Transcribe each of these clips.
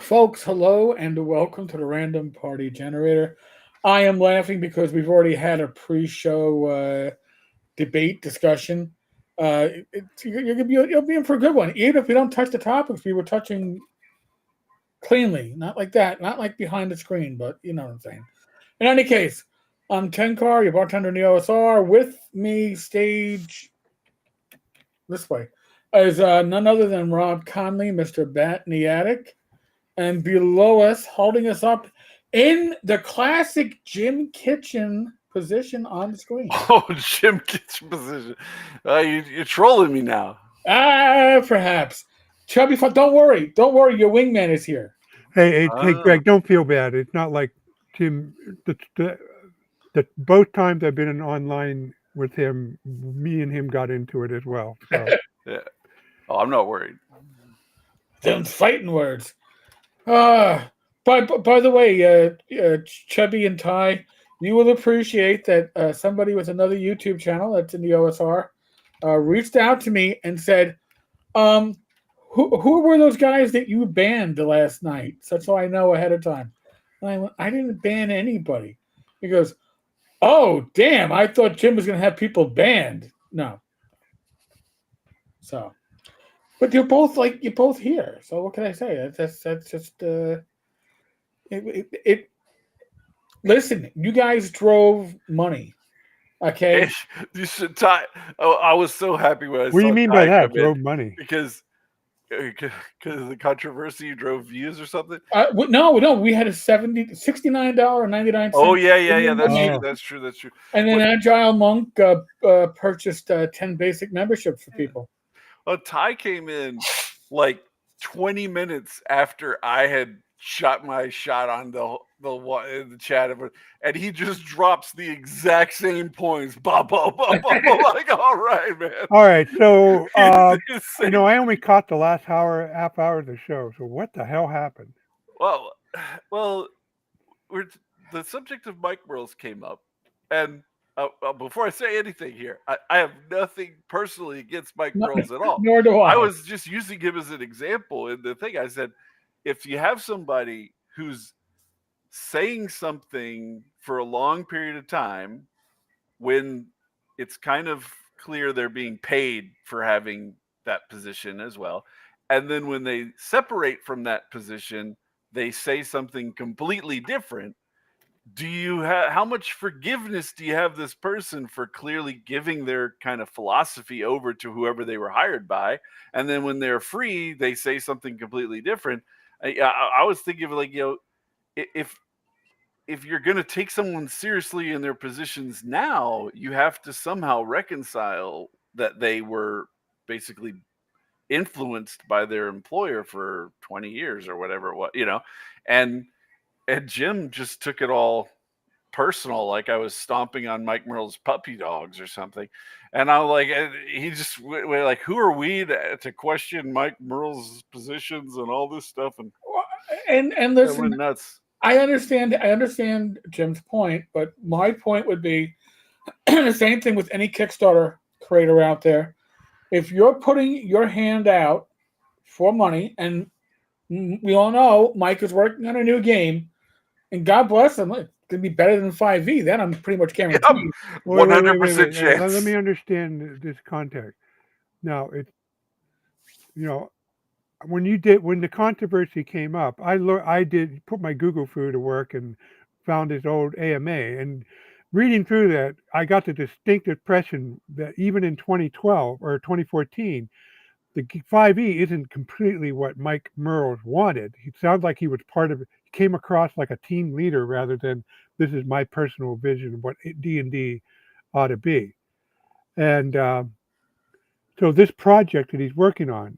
Folks, hello and welcome to the Random Party Generator. I am laughing because we've already had a pre-show debate discussion. You'll be in for a good one. Even if we don't touch the topics, we were touching cleanly, not like that, not like behind the screen, but you know what I'm saying. In any case, I'm Ken Carr, your bartender in the OSR. With me, stage this way, is none other than Rob Conley, Mr. Bat in the Attic. And below us, holding us up in the classic Jim Kitchen position on the screen. Oh, Jim Kitchen position. You're trolling me now. Perhaps. Chubby, don't worry. Don't worry. Your wingman is here. Hey, Greg, don't feel bad. It's not like Jim. The both times I've been in online with him, me and him got into it as well. So Yeah. Oh, I'm not worried. Them fighting words. By the way, Chubby and Ty, you will appreciate that somebody with another YouTube channel that's in the OSR reached out to me and said, who were those guys that you banned the last night? So I know ahead of time. And I went, I didn't ban anybody. He goes, oh, damn, I thought Jim was going to have people banned. No. So, but you're both here. So what can I say? That's just listen, you guys drove money. Okay. You should tie. Oh, I was so happy when I saw. what do you mean Ty by that? come in Drove money? because of the controversy, drove views or something. No, we had a $69.99. Oh yeah. That's true. And then Agile Monk purchased 10 basic memberships for people. Well, Ty came in like 20 minutes after I had shot my shot on the chat, and he just drops the exact same points. Like, all right, man. All right, so I only caught the last half hour of the show. So what the hell happened? Well, the subject of Mike Merles came up, and before I say anything here, I have nothing personally against Mike Merles at all. Nor do I. I was just using him as an example in the thing. I said, if you have somebody who's saying something for a long period of time, when it's kind of clear they're being paid for having that position as well, and then when they separate from that position, they say something completely different. Do you how much forgiveness do you have this person for clearly giving their kind of philosophy over to whoever they were hired by, and then when they're free they say something completely different? I was thinking of, like, if you're going to take someone seriously in their positions now, you have to somehow reconcile that they were basically influenced by their employer for 20 years or whatever it was, and Jim just took it all personal, like I was stomping on Mike Merle's puppy dogs or something. And I'm like, he just went like, who are we to question Mike Merle's positions and all this stuff? And listen, went nuts. I understand Jim's point, but my point would be the same thing with any Kickstarter creator out there. If you're putting your hand out for money, and we all know Mike is working on a new game, and God bless him, it's going to be better than 5e. Then I'm pretty much guaranteed. 100% chance. Let me understand this context. Now, when the controversy came up, I did put my Google through to work and found this old AMA, and reading through that, I got the distinct impression that even in 2012 or 2014, the 5e isn't completely what Mike Merles wanted. He sounds like he was part of it. He came across like a team leader rather than this is my personal vision of what D&D ought to be. And so this project that he's working on,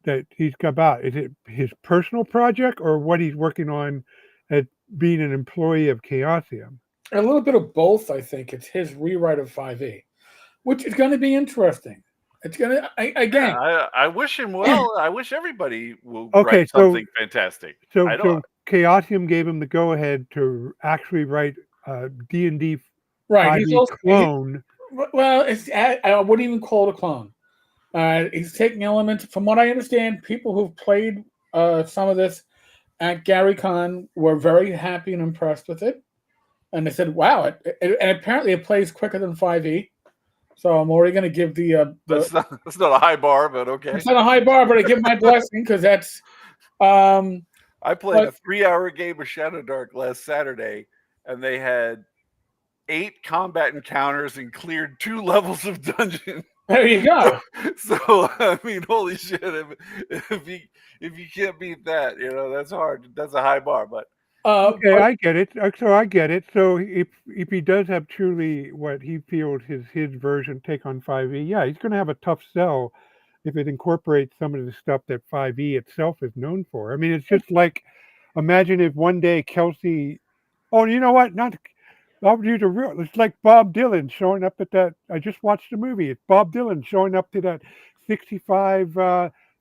that he's got about, is it his personal project or what he's working on at being an employee of Chaosium? A little bit of both, I think. It's his rewrite of 5e, which is going to be interesting. It's going to, again. Yeah, I wish him well. I wish everybody will write something fantastic. So Chaosium gave him the go-ahead to actually write D&D right. clone. I wouldn't even call it a clone. He's taking elements, from what I understand, people who've played some of this at GaryCon were very happy and impressed with it, and they said, "Wow!" And apparently it plays quicker than 5e. So I'm already going to give the That's not a high bar, but okay. it's not a high bar, but I give my blessing because that's um. I played a 3-hour game of Shadow Dark last Saturday, and they had 8 combat encounters and cleared 2 levels of dungeon. There you go. So I mean, holy shit! If you can't beat that, that's hard. That's a high bar. But Okay, I get it. So I get it. So if he does have truly what he feels his version take on 5e, yeah, he's going to have a tough sell if it incorporates some of the stuff that 5e itself is known for. I mean, it's just like imagine if one day Kelsey, oh, you know what? Not I'll use a real. It's like Bob Dylan showing up at that. I just watched the movie. It's Bob Dylan showing up to that 65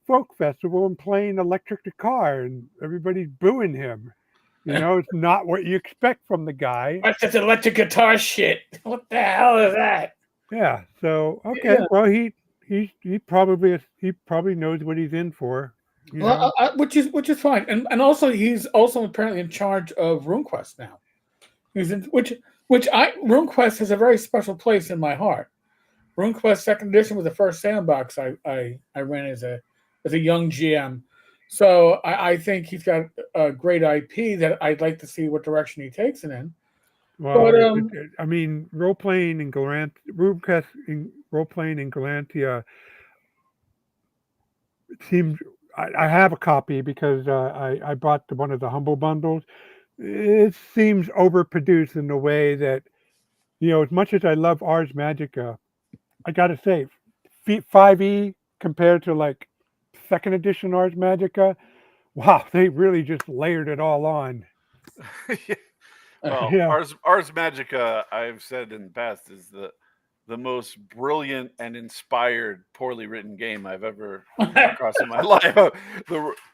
folk festival and playing electric guitar, and everybody's booing him. It's not what you expect from the guy. That's just electric guitar shit. What the hell is that? Yeah. So okay. Yeah. Well, he probably knows what he's in for. Well, which is fine, and also he's also apparently in charge of RuneQuest now. He's in, which RuneQuest has a very special place in my heart. RuneQuest Second Edition was the first sandbox I ran as a young GM. So I think he's got a great IP that I'd like to see what direction he takes it in. Well, I mean, role playing in RuneQuest role playing in Galantia. It seems I have a copy because I bought one of the Humble bundles. It seems overproduced in the way that as much as I love Ars Magica, I gotta say, 5e compared to like second edition Ars Magica, wow, they really just layered it all on. Well, Yeah. Ars Magica, I've said in the past, is the most brilliant and inspired poorly written game I've ever come across in my life.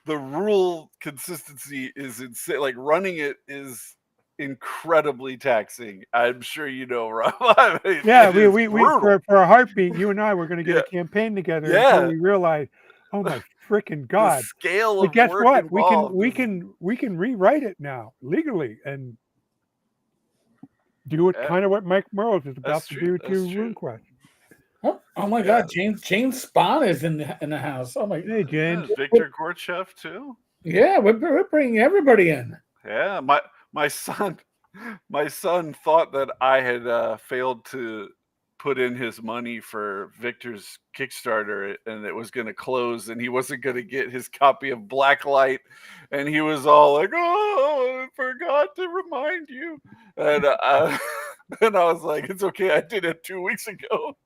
The rule consistency is insane. Like running it is incredibly taxing. I'm sure you know, Rob. I mean, Yeah, it we is brutal. for a heartbeat, you and I were going to get Yeah. a campaign together Yeah. until we realized, oh my freaking The god! scale But of guess work what? involved We is- can rewrite it now legally and do it Yeah. kind of what Mike Merles is about That's to true. do to That's true. RuneQuest. Oh my God, James Spahn is in the house. Oh my, Hey, James. Yeah, Victor Gorchev too. yeah, we're bringing everybody in. Yeah, my son thought that I had failed to put in his money for Victor's Kickstarter, and it was going to close, and he wasn't going to get his copy of Blacklight, and he was all like, "Oh, I forgot to remind you," and and I was like, "It's okay, I did it 2 weeks ago."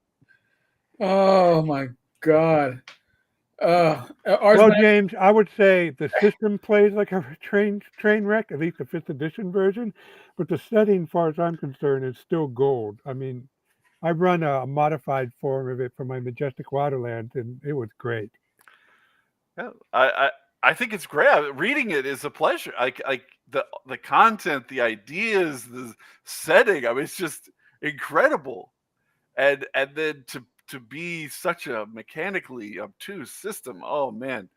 Oh my God. Well, James, I would say the system plays like a train wreck, at least the 5th edition version, but the setting, as far as I'm concerned, is still gold. I mean, I run a modified form of it for my Majestic Waterlands, and it was great. Yeah, I think it's great. Reading it is a pleasure. Like the content, the ideas, the setting. I mean, it's just incredible. And then to be such a mechanically obtuse system. Oh man.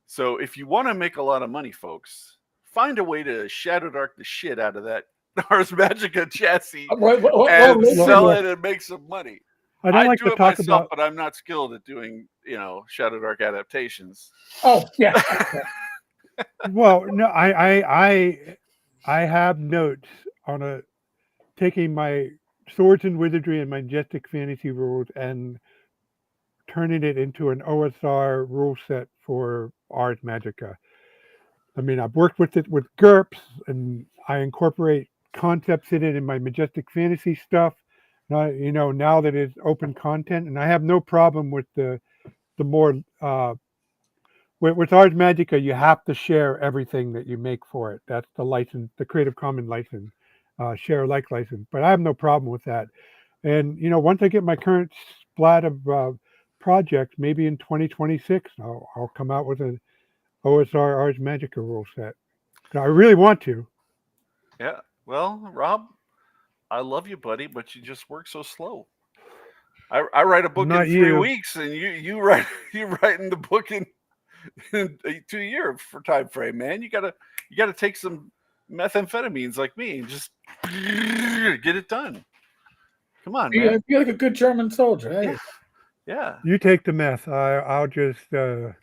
So if you want to make a lot of money, folks, find a way to Shadow Dark the shit out of that Ars Magica chassis and sell it and make some money. I don't like do to it talk myself, about. but I'm not skilled at doing, Shadow Dark adaptations. Oh yeah. Well, no, I have notes on taking my Swords and Wizardry and Majestic Fantasy rules and turning it into an OSR rule set for Ars Magica. I mean, I've worked with it with GURPS, and I incorporate concepts in it in my Majestic Fantasy stuff. Now, now that it's open content, and I have no problem with the more with Ars Magica, you have to share everything that you make for it. That's the license, the Creative Commons license, share alike license. But I have no problem with that. And once I get my current splat of projects, maybe in 2026, I'll come out with an OSR Ars Magica rule set. I really want to. Yeah. Well, Rob, I love you, buddy, but you just work so slow. I write a book in 3 weeks, and you write in the book in to a year for time frame, man. You gotta take some methamphetamines like me and just get it done. Come on, man. Be like a good German soldier. There Yeah, you yeah. You take the meth. I'll just. You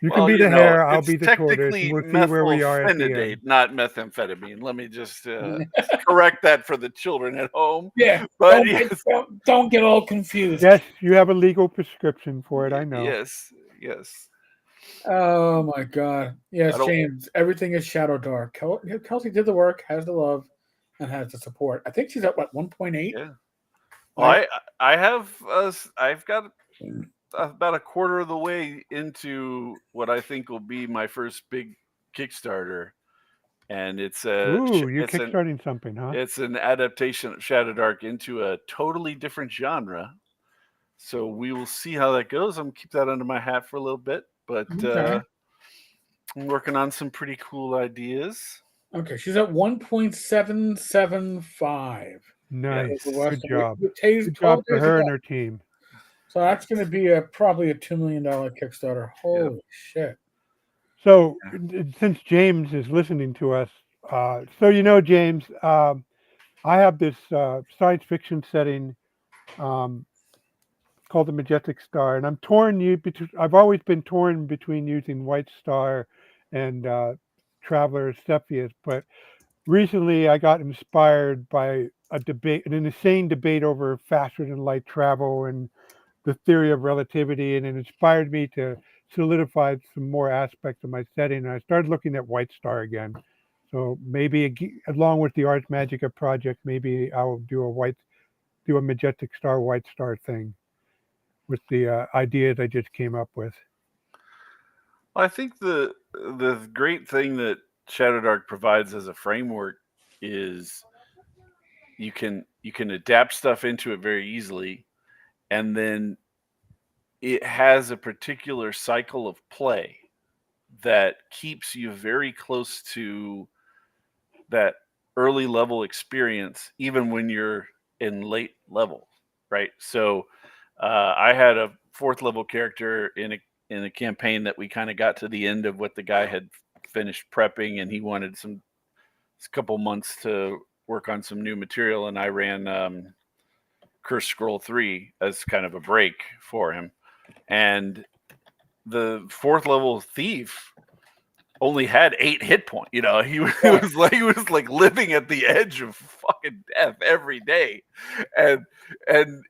can Well, be the hare. I'll it's be the tortoise, and technically we'll see where we are at the methylphenidate, end. not methamphetamine. Let me just go. correct that for the children at home. Yeah, But yes, don't get all confused. Yes, you have a legal prescription for it. I know. yes, yes. Oh my God. I Yes, don't. James. Everything is shadow dark. Kelsey did the work, has the love, and has the support. I think she's at what 1.8. Yeah. Well, Right? I have I've got about a quarter of the way into what I think will be my first big Kickstarter, and Ooh, you're it's an kickstarting something, huh? it's an adaptation of Shadow Dark into a totally different genre. So we will see how that goes. I'm gonna keep that under my hat for a little bit, but Okay. I'm working on some pretty cool ideas. Okay. She's at 1.775. Nice. The Yes. Good Western. job. With 12 Good job for days to her go. and her team. So that's going to be probably a $2 million Kickstarter. Yep. Holy shit. So, since James is listening to us, so James, I have this science fiction setting um, called the Majestic Star, and I'm torn. I've always been torn between using White Star and Traveler Cepheus, but recently I got inspired by an insane debate over faster than light travel and the theory of relativity, and it inspired me to solidify some more aspects of my setting. And I started looking at White Star again. So maybe along with the Ars Magica project, maybe I'll do a Majestic Star White Star thing with the ideas I just came up with. Well, I think the great thing that Shadow Dark provides as a framework is you can adapt stuff into it very easily, and then it has a particular cycle of play that keeps you very close to that early level experience, even when you're in late level, right? So I had a fourth level character in a campaign that we kind of got to the end of what the guy had finished prepping, and he wanted a couple months to work on some new material, and I ran Curse Scroll 3 as kind of a break for him. And the fourth level thief only had 8 hit points. He Right. he was like living at the edge of fucking death every day. And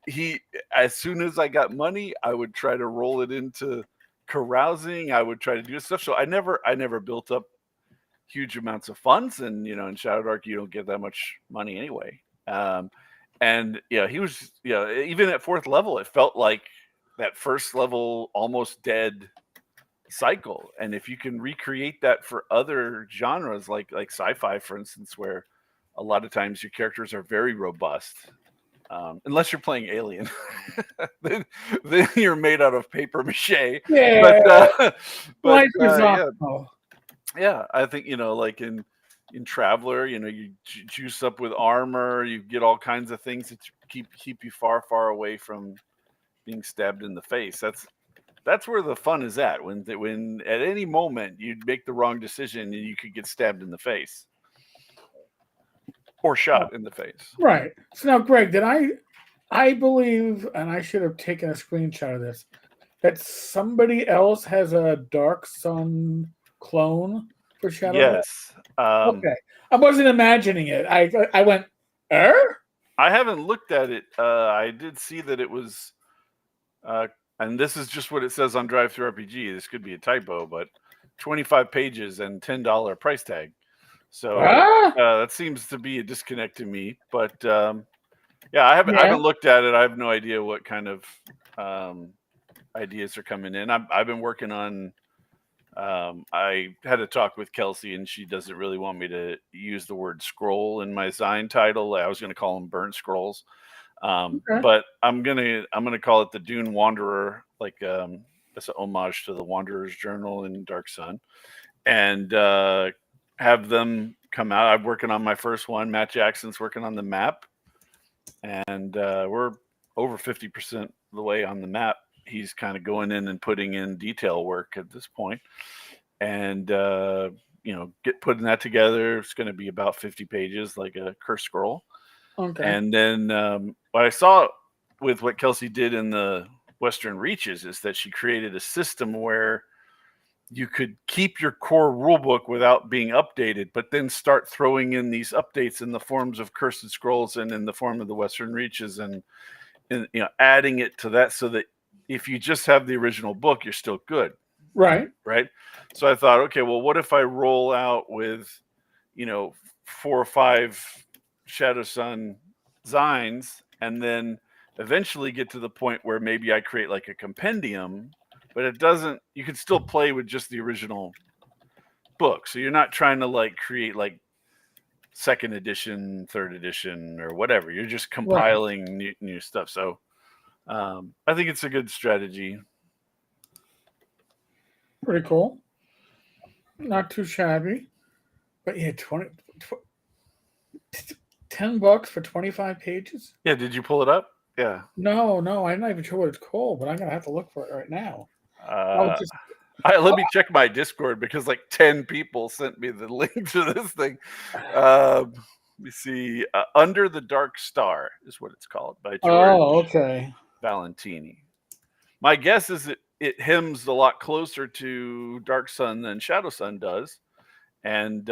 he, as soon as I got money, I would try to roll it into carousing. I would try to do stuff. So I never built up huge amounts of funds, and in Shadow Dark you don't get that much money anyway. And he was, even at fourth level, it felt like that first level almost dead cycle. And if you can recreate that for other genres, like sci-fi, for instance, where a lot of times your characters are very robust, unless you're playing Alien, then you're made out of paper mache. Yeah. But Life is yeah, optional. yeah, I think like in Traveler, you juice up with armor, you get all kinds of things that keep you far away from being stabbed in the face. That's where the fun is at. When at any moment you'd make the wrong decision and you could get stabbed in the face or shot in the face. Right. So now, Greg, I believe, and I should have taken a screenshot of this, that somebody else has a Dark Sun clone for Shadow Dark? Yes. Okay. I wasn't imagining it. I went, I haven't looked at it. I did see that it was, and this is just what it says on Drive Through RPG. This could be a typo, but 25 pages and $10 price tag. So that seems to be a disconnect to me. But yeah, I haven't looked at it. I have no idea what kind of ideas are coming in. I've been working on. I had a talk with Kelsey, and she doesn't really want me to use the word scroll in my Zine title. I was going to call them burnt scrolls, but I'm gonna call it the Dune Wanderer, like it's an homage to the Wanderer's Journal in Dark Sun, and have them come out. I'm working on my first one. Matt Jackson's working on the map, and we're over 50% of the way on the map. he's kind of going in and putting in detail work at this point, and putting that together. It's going to be about 50 pages, like a curse scroll. Okay. And then what I saw with what Kelsey did in the Western Reaches is that she created a system where you could keep your core rulebook without being updated, but then start throwing in these updates in the forms of Cursed Scrolls and in the form of the Western Reaches, and adding it to that, so that if you just have the original book, you're still good. Right. So I thought, okay, well, what if I roll out with 4 or 5 Shadow Sun Zines, and then eventually get to the point where maybe I create like a compendium, but it doesn't, you can still play with just the original book. So you're not trying to like create like second edition, third edition, or whatever. You're just compiling new stuff. So I think it's a good strategy. Pretty cool. Not too shabby. But yeah, $10 for 25 pages? Yeah, did you pull it up? Yeah. No, I'm not even sure what it's called, but I'm gonna have to look for it right now. Let me check my Discord, because like 10 people sent me the link to this thing. Let me see. Under the Dark Star is what it's called, by George Valentini. My guess is it hems a lot closer to Dark Sun than Shadow Sun does, and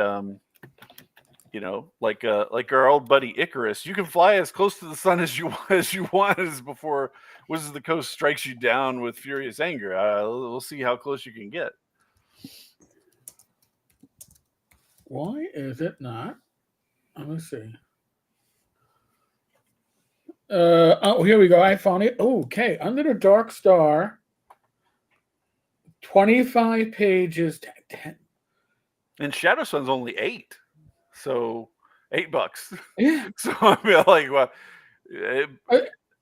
like our old buddy Icarus, you can fly as close to the sun as you want as before Wizards of the Coast strikes you down with furious anger. We'll see how close you can get. Why is it not? Let me see. Here we go. I found it. Okay, Under the Dark Star. 25 pages. 10. And Shadow Sun's only 8. So $8. Yeah. So I mean, like, well,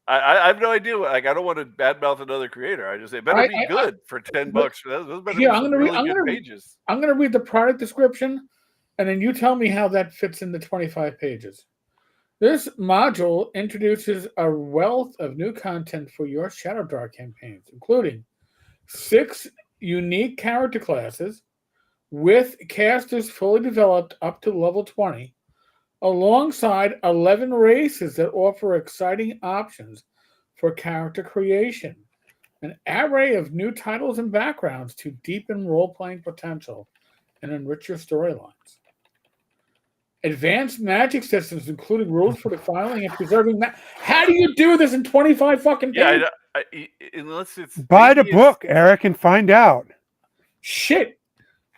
I have no idea. Like, I don't want to badmouth another creator. I just say it better be good for $10. Those better be some really good pages. I'm going to read the product description, and then you tell me how that fits into 25 pages. This module introduces a wealth of new content for your Shadow Dark campaigns, including 6 unique character classes, with casters fully developed up to level 20, alongside 11 races that offer exciting options for character creation, an array of new titles and backgrounds to deepen role-playing potential and enrich your storylines. Advanced magic systems, including rules for defiling and preserving How do you do this in 25 fucking pages? Yeah, unless it's... Buy the book, Eric, and find out. Shit.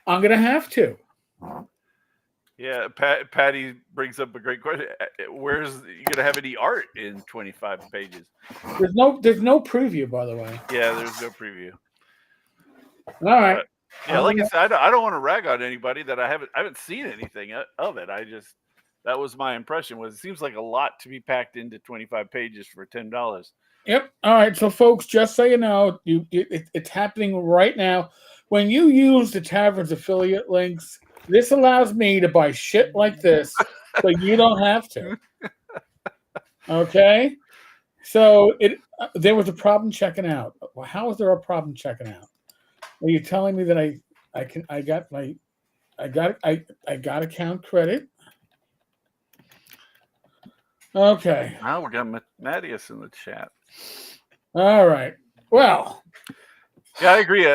I'm going to have to. Yeah, Patty brings up a great question. Where's you going to have any art in 25 pages? There's no preview, by the way. Yeah, there's no preview. All right. Like I said, I don't want to rag on anybody that I haven't seen anything of it. That was my impression. It seems like a lot to be packed into 25 pages for $10. Yep. All right. So, folks, just so you know, it's happening right now. When you use the Tavern's affiliate links, this allows me to buy shit like this, so you don't have to. Okay. So there was a problem checking out. Well, how is there a problem checking out? Are you telling me that I got account credit? Okay. Now we got Mattias in the chat. All right. Well. Yeah, I agree.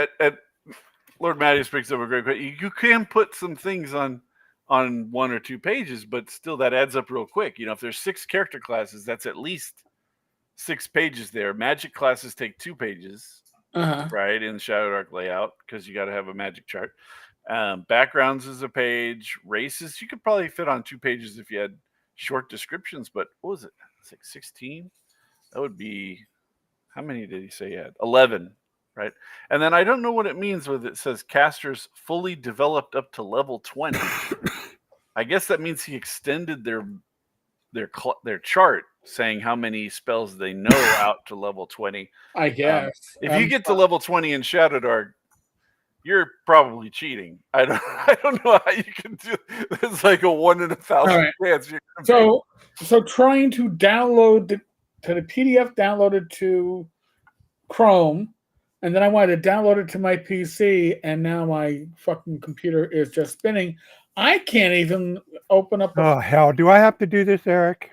Lord Mattias brings up a great question. You can put some things on 1 or 2 pages, but still that adds up real quick. If there's 6 character classes, that's at least 6 pages there. Magic classes take 2 pages, right, in the Shadow Dark layout, because you got to have a magic chart. Backgrounds is a page. Races, you could probably fit on 2 pages if you had short descriptions, but what was it? It's like 16? That would be, how many did he say he had? 11. Right, and then I don't know what it means when it says casters fully developed up to level 20. I guess that means he extended their chart, saying how many spells they know out to level 20. I guess if you get to level 20 in Shadow Dark, you're probably cheating. I don't know how you can do. It's like a 1 in 1,000 chance. So trying to download to the PDF downloaded to Chrome and then I wanted to download it to my PC, and now my fucking computer is just spinning. I can't even open up. Oh hell! Do I have to do this, Eric?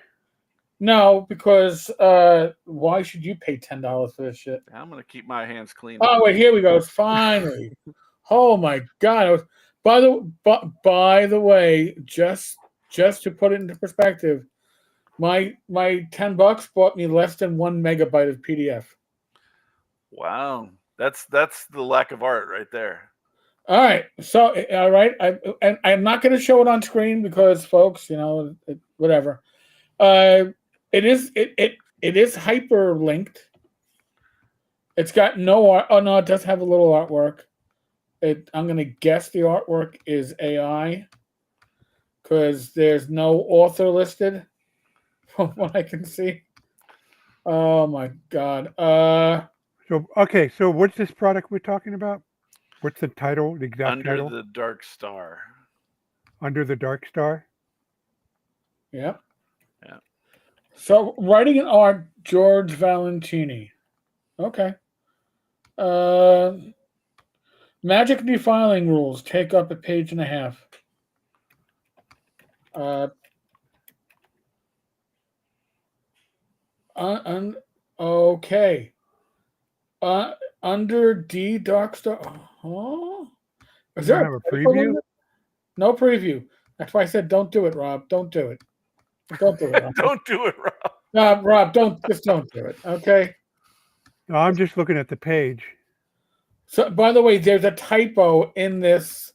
No, because why should you pay $10 for this shit? I'm gonna keep my hands clean. Oh wait, here we go. It's finally. Oh my god! By the way, just to put it into perspective, my $10 bought me less than 1 megabyte of PDF. Wow, that's the lack of art right there. All right, so all right, I'm not going to show it on screen because, folks, whatever. It is hyperlinked. It's got no art. Oh no, it does have a little artwork. I'm going to guess the artwork is AI because there's no author listed from what I can see. Oh my god. So okay, so what's this product we're talking about? What's the title? The exact Under title? the Dark Star. Under the Dark Star. Yeah. Yeah. So writing and art, George Valentini. Okay. Magic defiling rules take up a page and a half. Okay. Under D Dark Star. Huh? Is You there don't have a typo in preview? it? No preview. That's why I said don't do it, Rob. Don't do it. Don't do it. Rob. Don't do it, Rob. No, Rob, don't do it. Okay. No, I'm just looking at the page. So, by the way, there's a typo in this,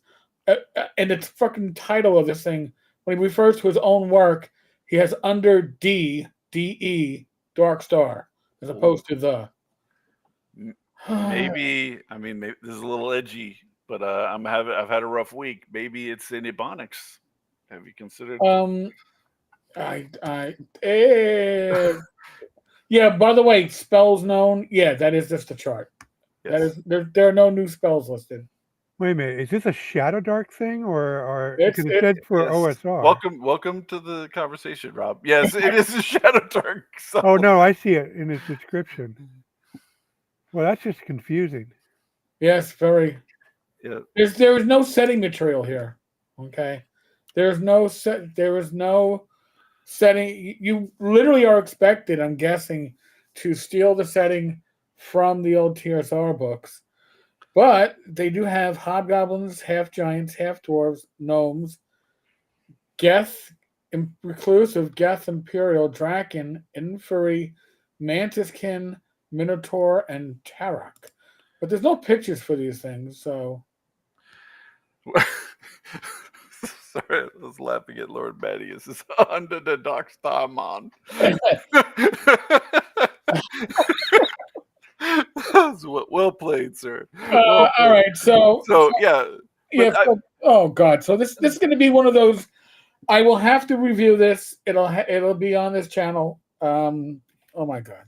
in the fucking title of this thing. When he refers to his own work, he has under D-E, Dark Star, as opposed to the. Maybe maybe this is a little edgy, but I've had a rough week. Maybe it's in Ebonics. Have you considered? Yeah. By the way, spells known. Yeah, that is just a chart. Yes. That is there are no new spells listed. Wait a minute, is this a Shadow Dark thing or It's- because it said for Yes. OSR? Welcome to the conversation, Rob. Yes, it is a Shadow Dark. So. Oh no, I see it in its description. Well, that's just confusing. Yes, very. Yeah. There is no setting material here. Okay, there is no setting. You literally are expected, I'm guessing, to steal the setting from the old TSR books, but they do have hobgoblins, half giants, half dwarves, gnomes, Geth, reclusive, Geth Imperial, Draken, Inferi, Mantiskin, Minotaur, and Tarok. But there's no pictures for these things, so. Sorry, I was laughing at Lord Mattias. This is Under the Dark Star, man. Well played, sir. Well played. All right, so yeah. Yeah. Oh God. So this is going to be one of those. I will have to review this. It'll be on this channel. Oh my God.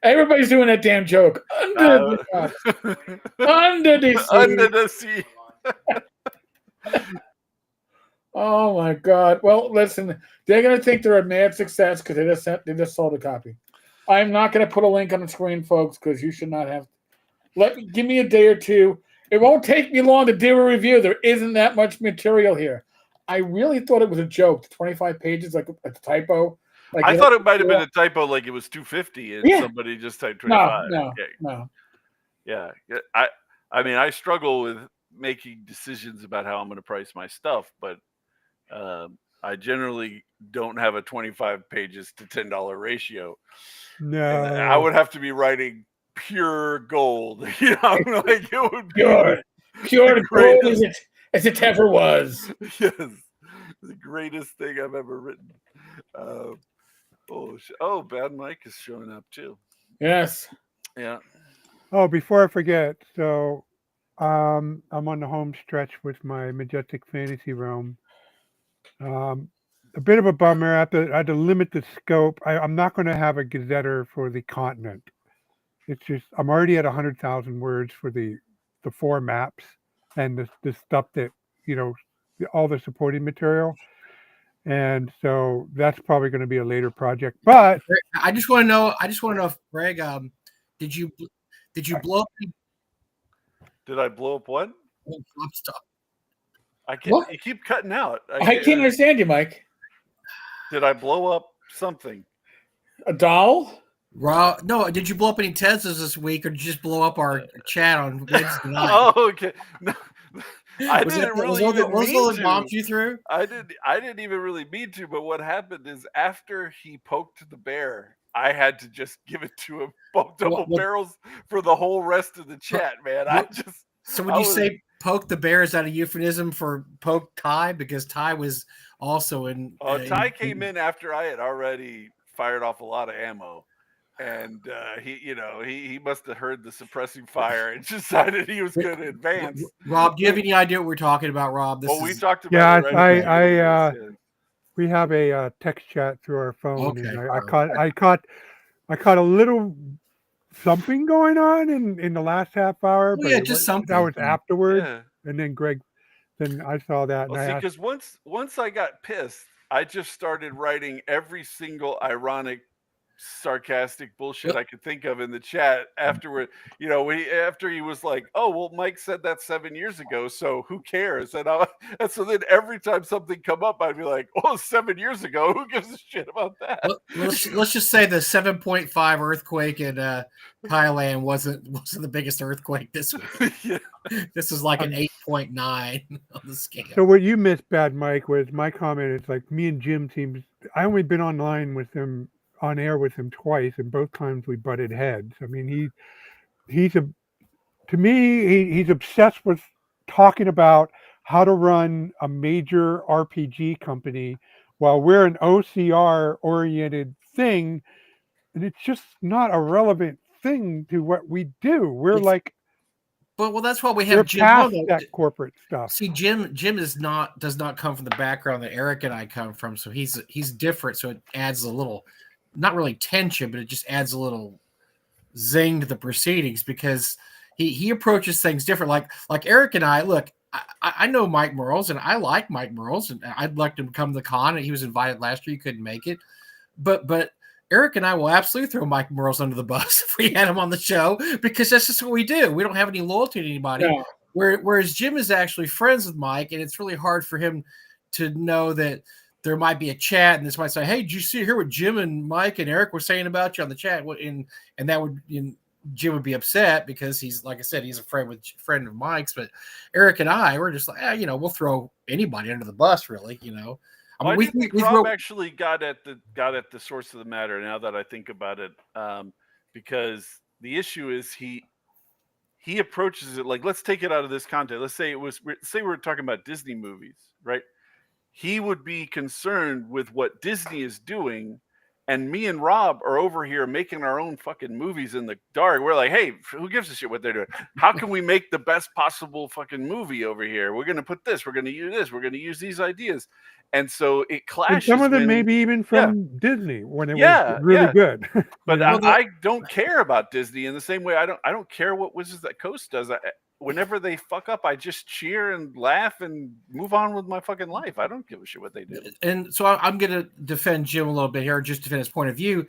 Everybody's doing that damn joke. Under the sea. Under the sea. Oh my God. Well, listen, they're going to think they're a mad success because they just sold a copy. I'm not going to put a link on the screen, folks, because you should not have. Give me a day or two. It won't take me long to do a review. There isn't that much material here. I really thought it was a joke. The 25 pages, like a typo. Like I thought it might have been a typo, like it was 250, and somebody just typed 25. No. Yeah. I mean, I struggle with making decisions about how I'm going to price my stuff, but I generally don't have a 25 pages to $10 ratio. No, and I would have to be writing pure gold. Like it would be pure gold as it ever was. Yes, the greatest thing I've ever written. Bad Mike is showing up too. Yes. Yeah. Oh, before I forget, so I'm on the home stretch with my Majestic Fantasy Realm. A bit of a bummer. I had to limit the scope. I'm not going to have a gazetter for the continent. It's just I'm already at 100,000 words for the 4 maps and the stuff that all the supporting material, and so that's probably going to be a later project. But I just want to know if Greg, did you Did you blow up any Did I blow up what? stuff? I can't. What? You keep cutting out. I can't understand you, Mike. Did I blow up something? A doll? Rob, no, did you blow up any Teslas this week, or did you just blow up our chat on Wednesday night? Oh, okay. No, I was didn't that, really was even those mean the to. bombs you threw? I didn't even really mean to. But what happened is after he poked the bear, I had to just give it to him double barrels for the whole rest of the chat, man. So when you say poke the bear, is that a euphemism for poke Ty? Because Ty was also in. Ty came in after I had already fired off a lot of ammo. And he must have heard the suppressing fire and decided he was going to advance. Rob, do you have any idea what we're talking about, Rob? We talked about it. Right we have a text chat through our phone. Okay. And I caught a little something going on in the last half hour. Well, but just something. That was afterwards. Yeah. And then then I saw that. Well, because once I got pissed, I just started writing every single ironic, sarcastic bullshit I could think of in the chat afterward. After he was like, "Oh, well, Mike said that 7 years ago, so who cares?" And so then every time something come up, I'd be like, "Oh, 7 years ago, who gives a shit about that?" Let's just say the 7.5 earthquake in Thailand wasn't the biggest earthquake this week. Yeah. This is like an 8.9 on the scale. So what you missed, Bad Mike, was my comment. It's like me and Jim I only been online with him, on air with him twice, and both times we butted heads. I mean, he's obsessed with talking about how to run a major RPG company while we're an OCR oriented thing, and it's just not a relevant thing to what we do. We're well, that's why we have Jim past that corporate stuff. See, Jim does not come from the background that Eric and I come from, so he's different. So it adds a little, not really tension, but it just adds a little zing to the proceedings because he approaches things different. Like Eric and I, look, I know Mike Merles, and I like Mike Merles, and I'd like him to come to the con. And he was invited last year; he couldn't make it, but Eric and I will absolutely throw Mike Merles under the bus if we had him on the show, because that's just what we do. We don't have any loyalty to anybody. Yeah. Whereas Jim is actually friends with Mike, and it's really hard for him to know that there might be a chat, and this might say, "Hey, did you hear what Jim and Mike and Eric were saying about you on the chat?" And that would, Jim would be upset because he's, like I said, he's a friend of Mike's. But Eric and I, we're just like, we'll throw anybody under the bus, really, I think Rob actually got at the source of the matter. Now that I think about it, because the issue is he approaches it like, let's take it out of this context. Let's say we're talking about Disney movies, right? He would be concerned with what Disney is doing, and me and Rob are over here making our own fucking movies in the dark. We're like, hey, who gives a shit what they're doing? How can we make the best possible fucking movie over here? We're going to put this, we're going to use this, we're going to use these ideas. And so it clashes. And some of them maybe even from Disney when it was really good. But I don't care about Disney in the same way I don't care what Wizards of the Coast does. Whenever they fuck up, I just cheer and laugh and move on with my fucking life. I don't give a shit what they do. And so I'm going to defend Jim a little bit here, just to defend his point of view.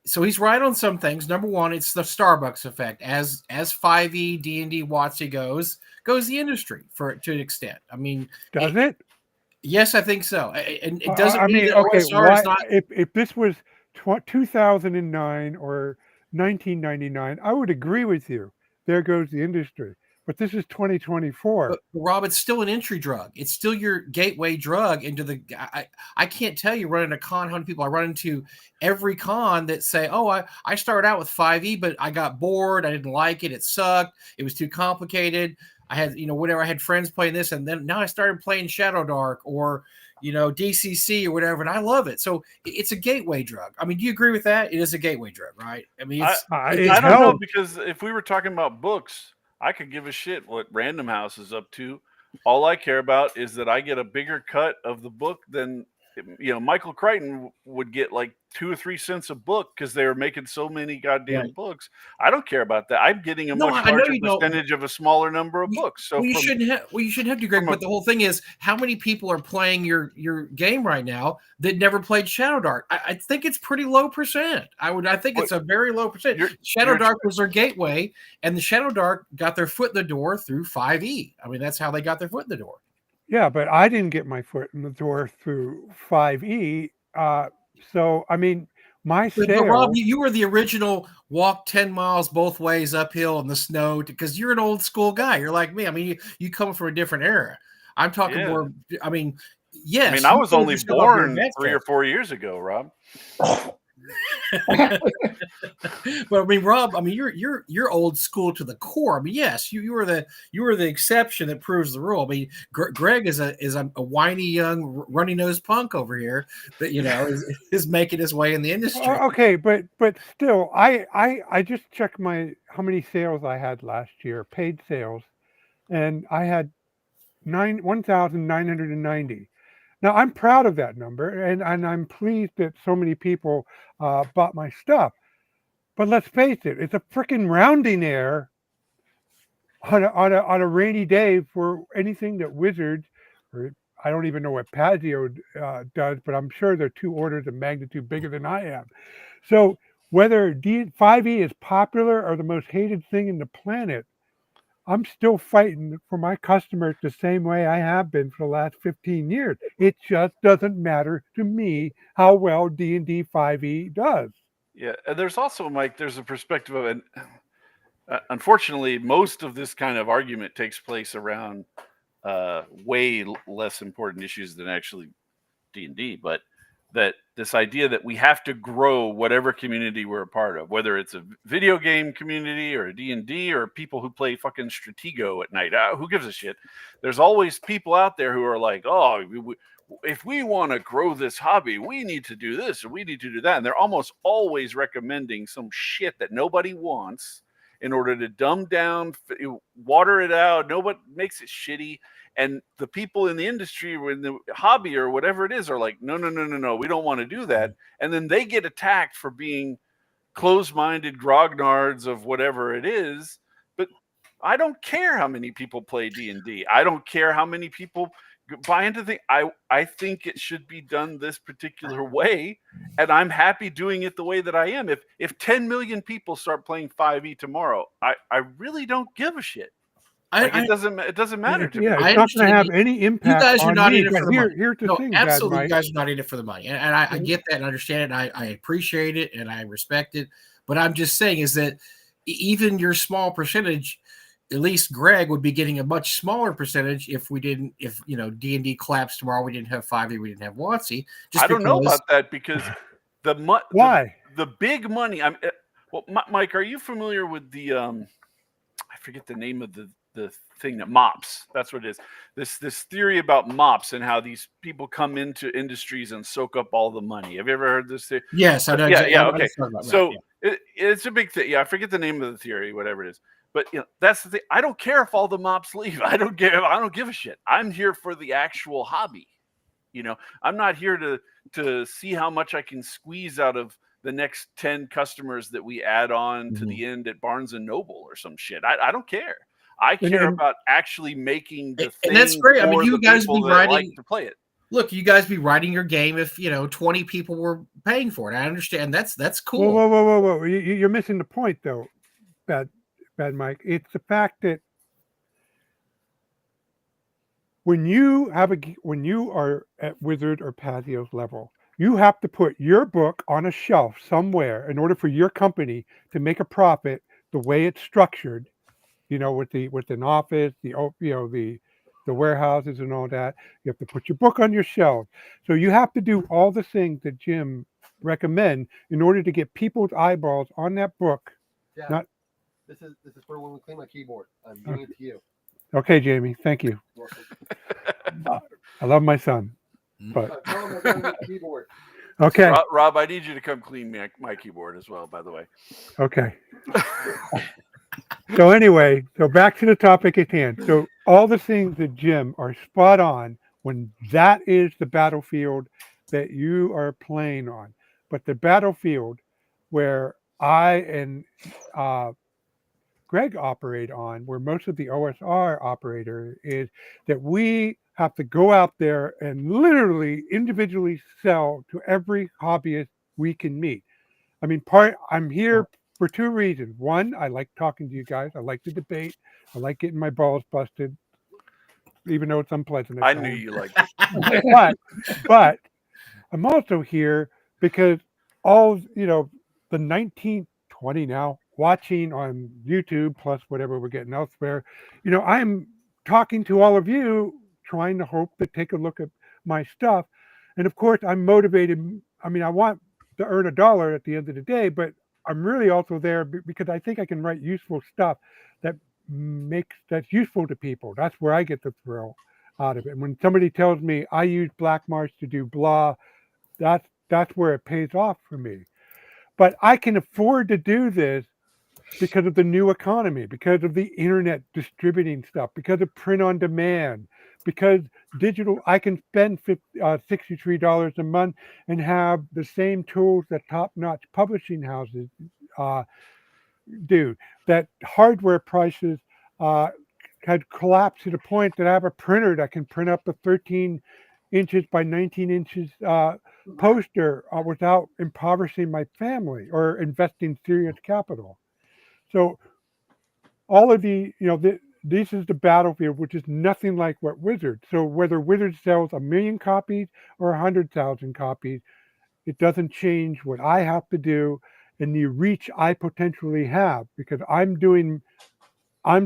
So he's right on some things. Number one, it's the Starbucks effect. As 5e, D&D, WotC goes the industry to an extent. I mean, does it? Yes, I think so. And it doesn't mean that okay, OSR is not. If this was 2009 or 1999, I would agree with you. There goes the industry. But this is 2024. But Rob, it's still an entry drug. It's still your gateway drug into the. I can't tell you running a con how many people I run into every con that say, "Oh, I started out with 5e, but I got bored. I didn't like it. It sucked. It was too complicated. I had whatever. I had friends playing this, and then now I started playing Shadow Dark or DCC or whatever, and I love it." So it's a gateway drug. I mean, do you agree with that? It is a gateway drug, right? I mean, I don't know, because if we were talking about books, I could give a shit what Random House is up to. All I care about is that I get a bigger cut of the book than Michael Crichton would get like 2 or 3 cents a book because they were making so many goddamn Right. books. I don't care about that. I'm getting a No, much I know larger you don't. percentage of a smaller number of books. So Well, you shouldn't have. Well, you shouldn't have to, Greg. from a- But the whole thing is, how many people are playing your game right now that never played Shadow Dark? I think it's pretty low percent. I think it's a very low percent. Shadow Dark was their gateway, and the Shadow Dark got their foot in the door through 5e. I mean, that's how they got their foot in the door. Yeah, but I didn't get my foot in the door through 5e. So I mean, my But sales. Rob, you were the original walk 10 miles both ways uphill in the snow because you're an old school guy. You're like me. I mean, you come from a different era. I'm talking more. I mean, yes. I mean, I was only born 3 or 4 years ago, Rob. But I mean, Rob, I mean, you're old school to the core. I mean, yes, you were the exception that proves the rule. I mean, Greg is a whiny young runny nosed punk over here that is making his way in the industry. Okay, but still, I just checked how many sales I had last year, paid sales, and I had 1,990. Now I'm proud of that number, and I'm pleased that so many people bought my stuff. But let's face it, it's a freaking rounding error on a rainy day for anything that Wizards, or I don't even know what Pazio does, but I'm sure they're 2 orders of magnitude bigger than I am. So whether 5e is popular or the most hated thing in the planet, I'm still fighting for my customers the same way I have been for the last 15 years. It just doesn't matter to me how well D&D 5e does. Yeah, and there's also, Mike, there's a perspective of it. Unfortunately, most of this kind of argument takes place around way less important issues than actually D&D, but that this idea that we have to grow whatever community we're a part of, whether it's a video game community or a D&D or people who play fucking Stratego at night, who gives a shit? There's always people out there who are like, oh, if we want to grow this hobby, we need to do this or we need to do that. And they're almost always recommending some shit that nobody wants in order to dumb down, water it out. Nobody makes it shitty. And the people in the industry or in the hobby or whatever it is are like, no, we don't want to do that. And then they get attacked for being closed-minded grognards of whatever it is. But I don't care how many people play D&D. I don't care how many people buy into the. I think it should be done this particular way, and I'm happy doing it the way that I am. If 10 million people start playing 5e tomorrow, I really don't give a shit. It doesn't matter to me. Yeah, it's not going to have any impact. You guys are not in it but for the money. Here's the thing, absolutely, Bad you guys are not in it for the money, and I get that and understand it. I appreciate it and I respect it. But I'm just saying is that even your small percentage, at least Greg would be getting a much smaller percentage if D&D collapsed tomorrow. We didn't have 5e, we didn't have WotC. I don't know about that because why the big money. Mike, are you familiar with the I forget the name of the thing that MOPS. That's what it is. This theory about MOPS and how these people come into industries and soak up all the money. Have you ever heard this theory? Yes, I know. Yeah. Okay. So it's a big thing. Yeah, I forget the name of the theory, whatever it is. But that's the thing. I don't care if all the MOPS leave. I don't give a shit. I'm here for the actual hobby. I'm not here to see how much I can squeeze out of the next 10 customers that we add on to the end at Barnes and Noble or some shit. I don't care. I care about actually making the thing. And that's great. I mean, you guys be writing like to play it. Look, you guys be writing your game if 20 people were paying for it. I understand. That's cool. Whoa! You're missing the point, though, Bad Mike. It's the fact that when you are at Wizard or Pazio's level, you have to put your book on a shelf somewhere in order for your company to make a profit the way it's structured. With an office, the warehouses and all that. You have to put your book on your shelf. So you have to do all the things that Jim recommend in order to get people's eyeballs on that book. Yeah. This is for when we clean my keyboard. I'm giving it to you. Okay, Jamie. Thank you. I love my son. But keyboard. Okay. Rob, I need you to come clean my keyboard as well, by the way. Okay. So anyway, back to the topic at hand. So all the things that Jim are spot on when that is the battlefield that you are playing on. But the battlefield where I and Greg operate on, where most of the OSR operator is, that we have to go out there and literally individually sell to every hobbyist we can meet. I mean, I'm here for two reasons. One, I like talking to you guys. I like the debate. I like getting my balls busted, even though it's unpleasant at I knew times. you liked it. But I'm also here because all the 1920 now watching on YouTube plus whatever we're getting elsewhere. I'm talking to all of you, trying to hope to take a look at my stuff, and of course I'm motivated. I mean, I want to earn a dollar at the end of the day, but I'm really also there because I think I can write useful stuff that that's useful to people. That's where I get the thrill out of it. And when somebody tells me I use Black March to do blah, that's where it pays off for me. But I can afford to do this because of the new economy, because of the internet distributing stuff, because of print on demand, because digital. I can spend $63 a month and have the same tools that top-notch publishing houses uh, do. That hardware prices had collapsed to the point that I have a printer that can print up a 13 inches by 19 inches poster without impoverishing my family or investing serious capital. So all of this is the battlefield, which is nothing like what Wizard. So whether Wizard sells 1,000,000 copies or 100,000 copies, it doesn't change what I have to do and the reach I potentially have because I'm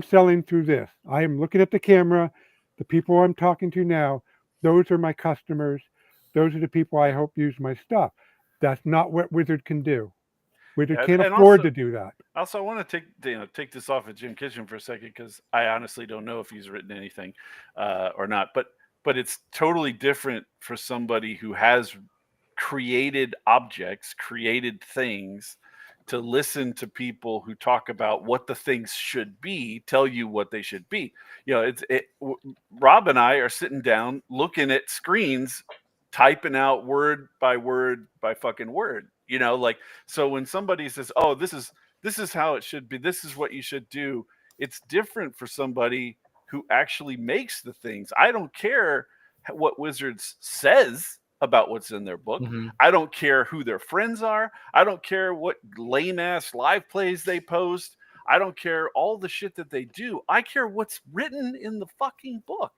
selling through this. I am looking at the camera. The people I'm talking to now, those are my customers. Those are the people I hope use my stuff. That's not what Wizard can do. Wizard Yeah, can't and afford also, to do that. also, I want to take this off of Jim Kitchen for a second because I honestly don't know if he's written anything or not. But it's totally different for somebody who has created objects, created things, to listen to people who talk about what the things should be, tell you what they should be. Rob and I are sitting down looking at screens, typing out word by fucking word. Like, so when somebody says, "Oh, this is how it should be. This is what you should do." It's different for somebody who actually makes the things. I don't care what Wizards says about what's in their book. Mm-hmm. I don't care who their friends are. I don't care what lame ass live plays they post. I don't care all the shit that they do. I care what's written in the fucking book.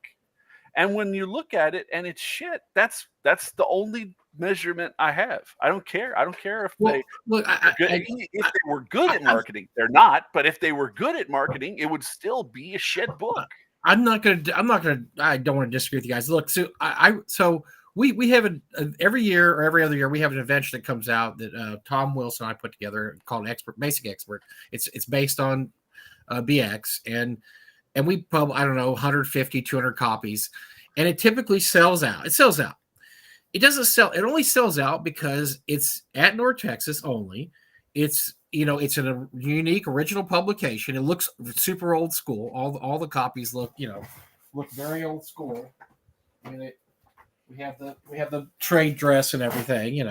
And when you look at it and it's shit, that's the only measurement I have. I don't care. I don't care if Well, look, if they were good at marketing. They're not, but if they were good at marketing, it would still be a shit book. I don't want to disagree with you guys. Look, so we have every year or every other year we have an adventure that comes out that Tom Wilson and I put together called Basic Expert. It's based on BX and we publish, I don't know, 150, 200 copies, and it typically sells out. It sells out. It doesn't sell. It only sells out because it's at North Texas only. It's it's a unique original publication. It looks super old school. All the copies look very old school. I mean, we have the trade dress and everything.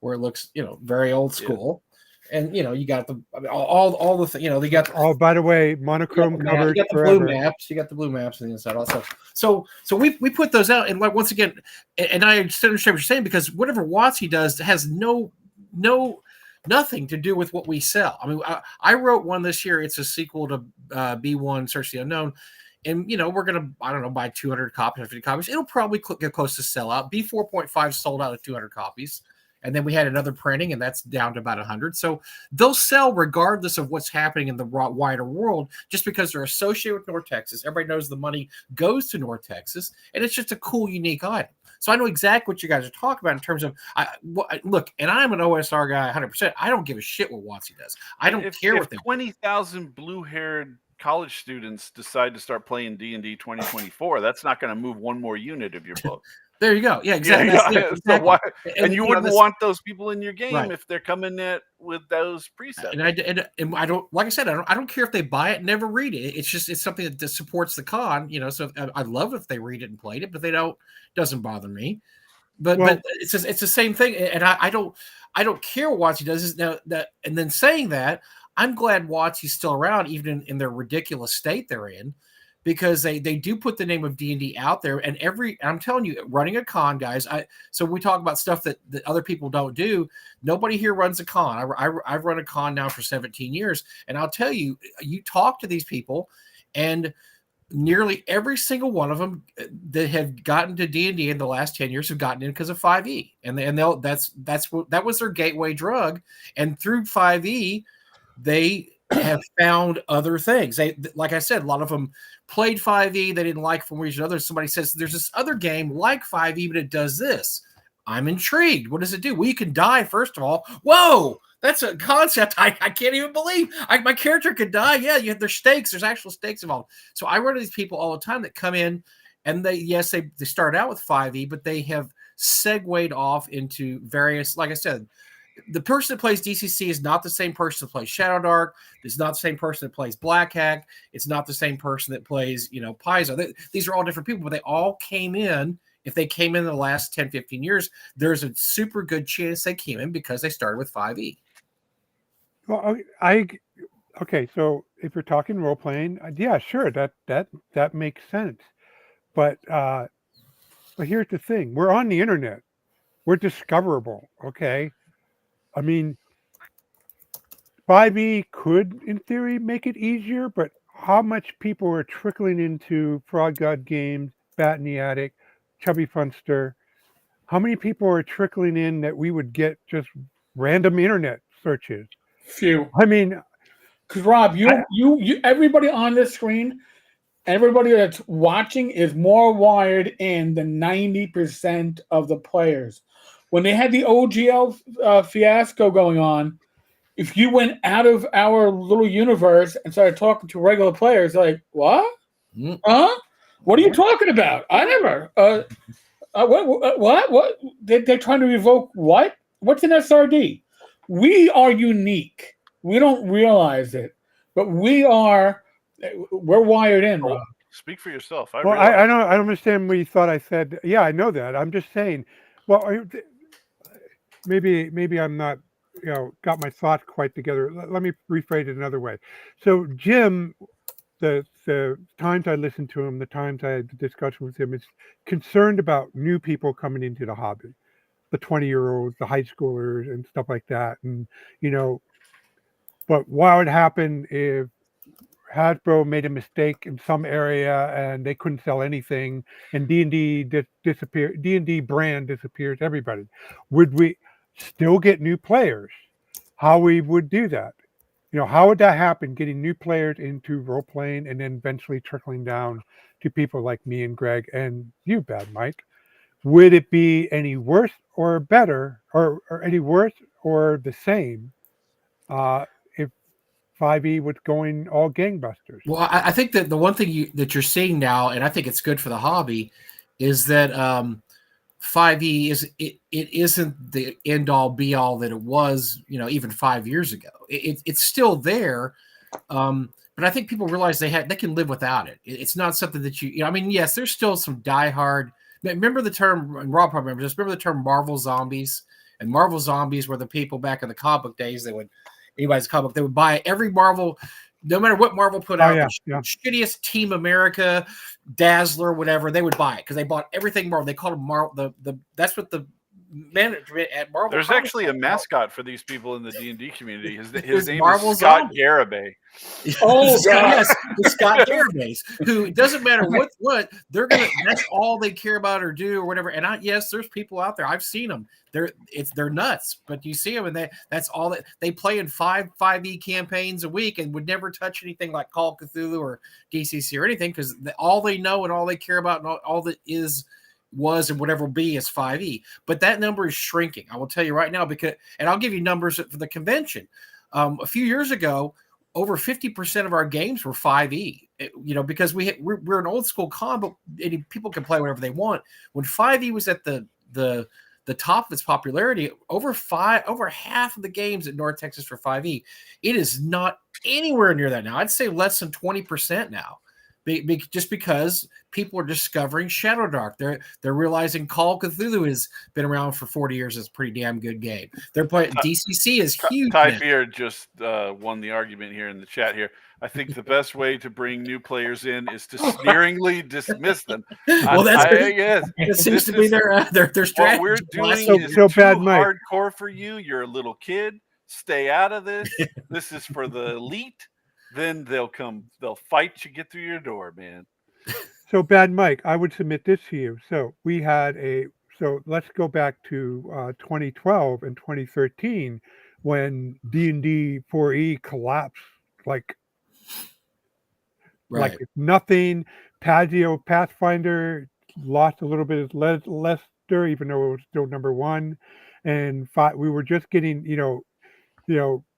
Where it looks very old school. Yeah. And you got all the you got. Oh, by the way, monochrome covered. You got the forever. blue maps. You got the blue maps on the inside also. So we put those out, and once again, and I understand what you're saying because whatever WotC does has nothing to do with what we sell. I mean, I wrote one this year. It's a sequel to B1 Search the Unknown. And, we're going to, I don't know, buy 200 copies or 50 copies. It'll probably get close to sell out. B4.5 sold out of 200 copies. And then we had another printing, and that's down to about 100. So they'll sell regardless of what's happening in the wider world, just because they're associated with North Texas. Everybody knows the money goes to North Texas, and it's just a cool, unique item. So I know exactly what you guys are talking about in terms of, look, and I'm an OSR guy 100%. I don't give a shit what WotC does. I don't care what they do. 20,000 blue-haired college students decide to start playing D&D 2024, that's not going to move one more unit of your book. There you go. Yeah, exactly. Exactly. So and you wouldn't want those people in your game if they're coming in with those precepts. And I don't, like I said, I don't care if they buy it, never read it. It's something that supports the con, So I love if they read it and played it, but they don't. Doesn't bother me. But it's the same thing, and I don't care what WotC does is now that. And then saying that, I'm glad WotC's still around, even in their ridiculous state they're in, because they do put the name of D&D out there. And I'm telling you, running a con, guys. So we talk about stuff that other people don't do. Nobody here runs a con. I've run a con now for 17 years, and I'll tell you, you talk to these people, and nearly every single one of them that have gotten to D&D in the last 10 years have gotten in because of 5e, and that was their gateway drug. And through 5e, they have found other things. They, like I said, a lot of them played 5e. They didn't like it for one reason or another. Somebody says there's this other game like 5e, but it does this. I'm intrigued. What does it do? Well, you can die, first of all. Whoa, that's a concept I can't even believe. My character could die. Yeah, there's stakes. There's actual stakes involved. So I run into these people all the time that come in, and they start out with 5e, but they have segued off into various, like I said, the person that plays DCC is not the same person that plays Shadow Dark. It's not the same person that plays Black Hack. It's not the same person that plays, Paizo. These are all different people, but they all came in. If they came in the last 10, 15 years, there's a super good chance they came in because they started with 5e. Well, okay. So if you're talking role playing, yeah, sure, that makes sense. But here's the thing: we're on the internet. We're discoverable. Okay, I mean, 5e could, in theory, make it easier, but how much people are trickling into Fraud God Games, Bat in the Attic, Chubby Funster? How many people are trickling in that we would get just random internet searches? Few. I mean, because Rob, you, everybody on this screen, everybody that's watching is more wired in than 90% of the players. When they had the OGL fiasco going on, if you went out of our little universe and started talking to regular players, like, what? Huh? What are you talking about? I never. What? They're trying to revoke what? What's an SRD? We are unique. We don't realize it, but we're wired in, Rob. Speak for yourself. I don't understand what you thought I said. Yeah, I know that. I'm just saying. Well, maybe I'm not, got my thoughts quite together. Let me rephrase it another way. So Jim, the times I listened to him, the times I had the discussion with him, is concerned about new people coming into the hobby, the 20-year-olds, the high schoolers, and stuff like that. And but what would happen if Hasbro made a mistake in some area and they couldn't sell anything, and D&D disappeared? D&D brand disappears. Everybody, would we still get new players? How we would do that? How would that happen? Getting new players into role playing and then eventually trickling down to people like me and Greg and you, Bad Mike. Would it be any worse or better, or any worse or the same, if 5e was going all gangbusters? Well, I think that the one thing that you're seeing now, and I think it's good for the hobby, is that 5e it isn't the end all be all that it was, even 5 years ago. It's still there, but I think people realize they can live without it. It's not something that yes, there's still some diehard. Remember the term, and Rob probably remembers this. Remember the term Marvel zombies? And Marvel zombies were the people back in the comic book days. Anybody's comic book, they would buy every Marvel, no matter what Marvel put out, the shittiest Team America, Dazzler, whatever, they would buy it because they bought everything Marvel. They called them Marvel. That's what the management at Marvel. There's actually a mascot for these people in the D&D community. His name Marvel is Scott Zombie. Garibay. Oh, yes, Scott Garibay, who doesn't matter what they're gonna. That's all they care about or do or whatever. And yes, there's people out there. I've seen them. They're nuts, but you see them, and that's all that they play in 5e campaigns a week and would never touch anything like Call of Cthulhu or DCC or anything because all they know and all they care about and all that was and whatever will be is 5e. But that number is shrinking. I will tell you right now and I'll give you numbers for the convention. A few years ago, over 50% of our games were 5e. Because we're an old school con, but people can play whatever they want. When 5e was at the top of its popularity, over half of the games at North Texas for 5e. It is not anywhere near that now. I'd say less than 20% now. just because people are discovering Shadow Dark. They're realizing Call of Cthulhu has been around for 40 years. It's a pretty damn good game. They're playing DCC is huge. Ty now. Beard just won the argument here in the chat here. I think the best way to bring new players in is to sneeringly dismiss them. Well, yes, it seems this to be is their strategy. what we're doing So- is so too bad, Mike. hardcore for you. You're a little kid. Stay out of this. This is for the elite. Then they'll fight you, get through your door, man. So Bad Mike, I would submit this to you. So let's go back to 2012 and 2013 when D&D 4E collapsed like Right. nothing. Pathfinder lost a little bit of Lester, even though it was still number one. And we were just getting,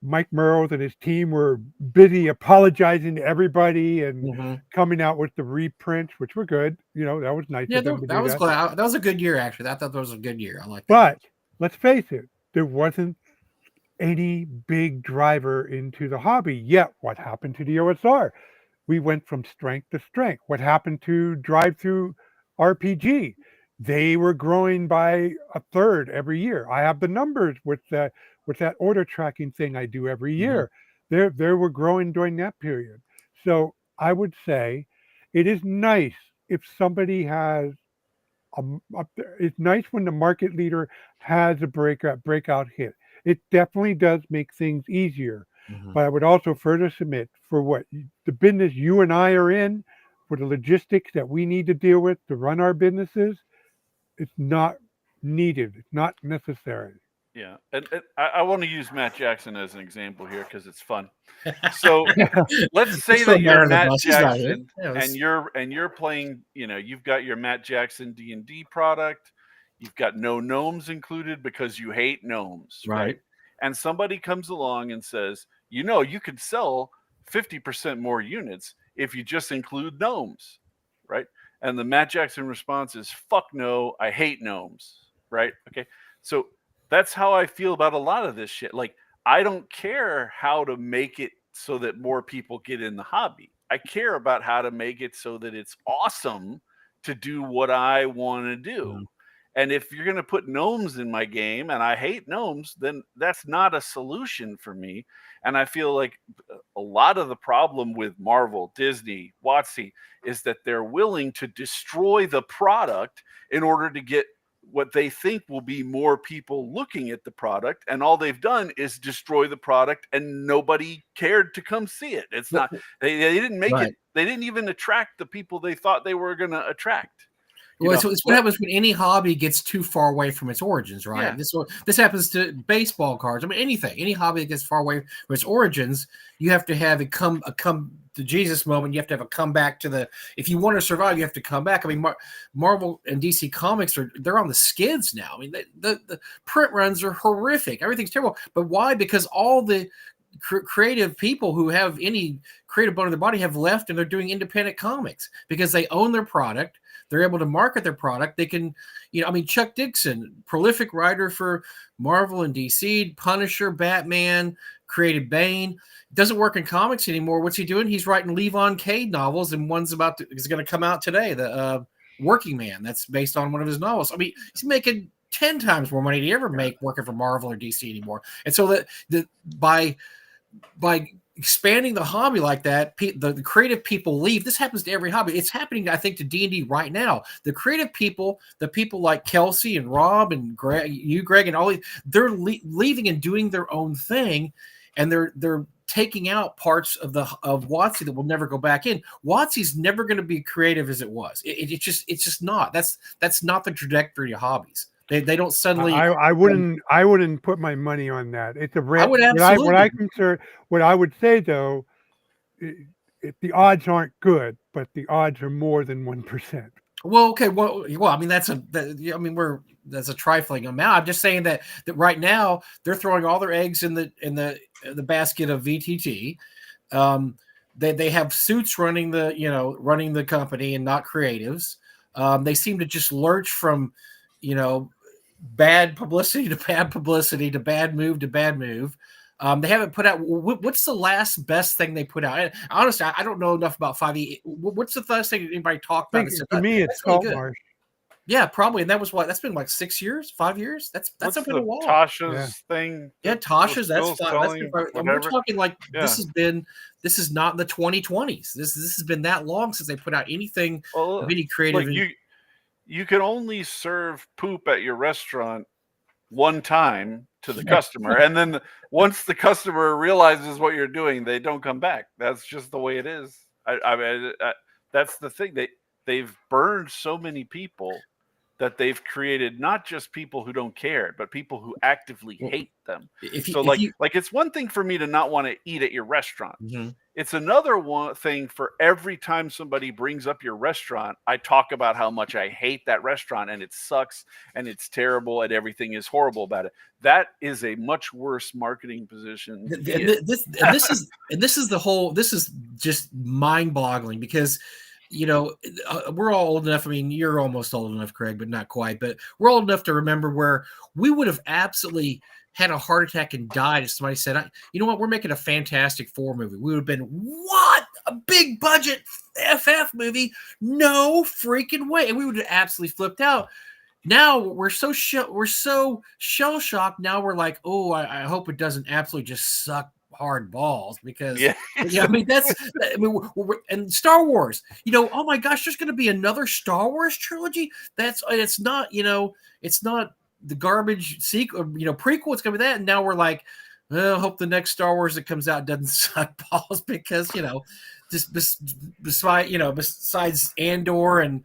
Mike Merles and his team were busy apologizing to everybody and coming out with the reprints, which were good. That was nice. Yeah, of them to that do was that. glad. That was a good year, actually. I thought that was a good year. I like that. But let's face it, there wasn't any big driver into the hobby yet. What happened to the OSR? We went from strength to strength. What happened to drive-through RPG? They were growing by a third every year. I have the numbers with that order tracking thing I do every year. They were growing during that period. So I would say it is nice if somebody has it's nice when the market leader has a breakout hit. It definitely does make things easier. But I would also further submit for the business you and I are in, for the logistics that we need to deal with to run our businesses, it's not needed. It's not necessary. Yeah, and I want to use Matt Jackson as an example here because it's fun. So let's say that you're Matt Jackson and you're playing. You've got your Matt Jackson D&D product. You've got no gnomes included because you hate gnomes, right? And somebody comes along and says, you could sell 50% more units if you just include gnomes, right? And the Matt Jackson response is, fuck no, I hate gnomes, right? Okay, so that's how I feel about a lot of this shit. Like, I don't care how to make it so that more people get in the hobby. I care about how to make it so that it's awesome to do what I want to do. And if you're going to put gnomes in my game and I hate gnomes, then that's not a solution for me. And I feel like a lot of the problem with Marvel, Disney, WotC is that they're willing to destroy the product in order to get what they think will be more people looking at the product. And all they've done is destroy the product and nobody cared to come see it. It's not, they didn't make it. They didn't even attract the people they thought they were going to attract. Well, it's what happens when any hobby gets too far away from its origins, right? Yeah. This happens to baseball cards. I mean, any hobby that gets far away from its origins, you have to have it come to Jesus moment. You have to have a comeback to if you want to survive, you have to come back. I mean, Marvel and DC Comics they're on the skids now. I mean, the print runs are horrific. Everything's terrible. But why? Because all the creative people who have any creative bone in their body have left and they're doing independent comics because they own their product. They're able to market their product. They can, Chuck Dixon, prolific writer for Marvel and DC, Punisher, Batman, created Bane. Doesn't work in comics anymore. What's he doing? He's writing Levon Cade novels, and one's is going to come out today. The Working Man. That's based on one of his novels. I mean, he's making 10 times more money than he ever make working for Marvel or DC anymore. And so by expanding the hobby like that, the creative people leave. This happens to every hobby. It's happening, I think, to D&D right now. The creative people, the people like Kelsey and Rob and Greg, and all these, they're leaving and doing their own thing, and they're taking out parts of WotC that will never go back in. WotC's never going to be creative as it was. It's just not. That's not the trajectory of hobbies. They don't suddenly. I wouldn't put my money on that. It's a rare. I would absolutely. What I would say though, the odds aren't good, but the odds are more than 1%. Well, okay. Well, I mean that's a trifling amount. I'm just saying that right now they're throwing all their eggs in the basket of VTT. They have suits running the company and not creatives. They seem to just lurch from bad publicity to bad publicity to bad move to bad move. They haven't put out. What's the last best thing they put out? And honestly, I don't know enough about 5e. What's the last thing anybody talked I about? think That said, for me, it's that's really Salt good. Marsh. Yeah, probably. And that was what? That's been like 6 years, 5 years. That's What's been the a while. Tasha's thing? Yeah, that Tasha's. That's Phil's fine. selling, And we're talking like Yeah. this is not in the 2020s. This has been that long since they put out anything Well, of any creative. Like you can only serve poop at your restaurant one time to the customer, and then once the customer realizes what you're doing, they don't come back. That's just the way it is. That's the thing. They've burned so many people that they've created not just people who don't care, but people who actively hate them. Like it's one thing for me to not want to eat at your restaurant. Mm-hmm. It's another thing for every time somebody brings up your restaurant, I talk about how much I hate that restaurant and it sucks and it's terrible and everything is horrible about it. That is a much worse marketing position. This is just mind-boggling because we're all old enough. I mean, you're almost old enough, Craig, but not quite. But we're old enough to remember where we would have absolutely had a heart attack and died if somebody said, you know what, we're making a Fantastic Four movie. We would have been, what? A big budget FF movie? No freaking way. And we would have absolutely flipped out. Now we're so shell shocked. Now we're like, oh, I hope it doesn't absolutely just suck hard balls because I mean and Star Wars, oh my gosh, there's going to be another Star Wars trilogy. It's not the garbage sequel, prequel. It's going to be that, and now we're like, well, hope the next Star Wars that comes out doesn't suck balls because just besides Andor and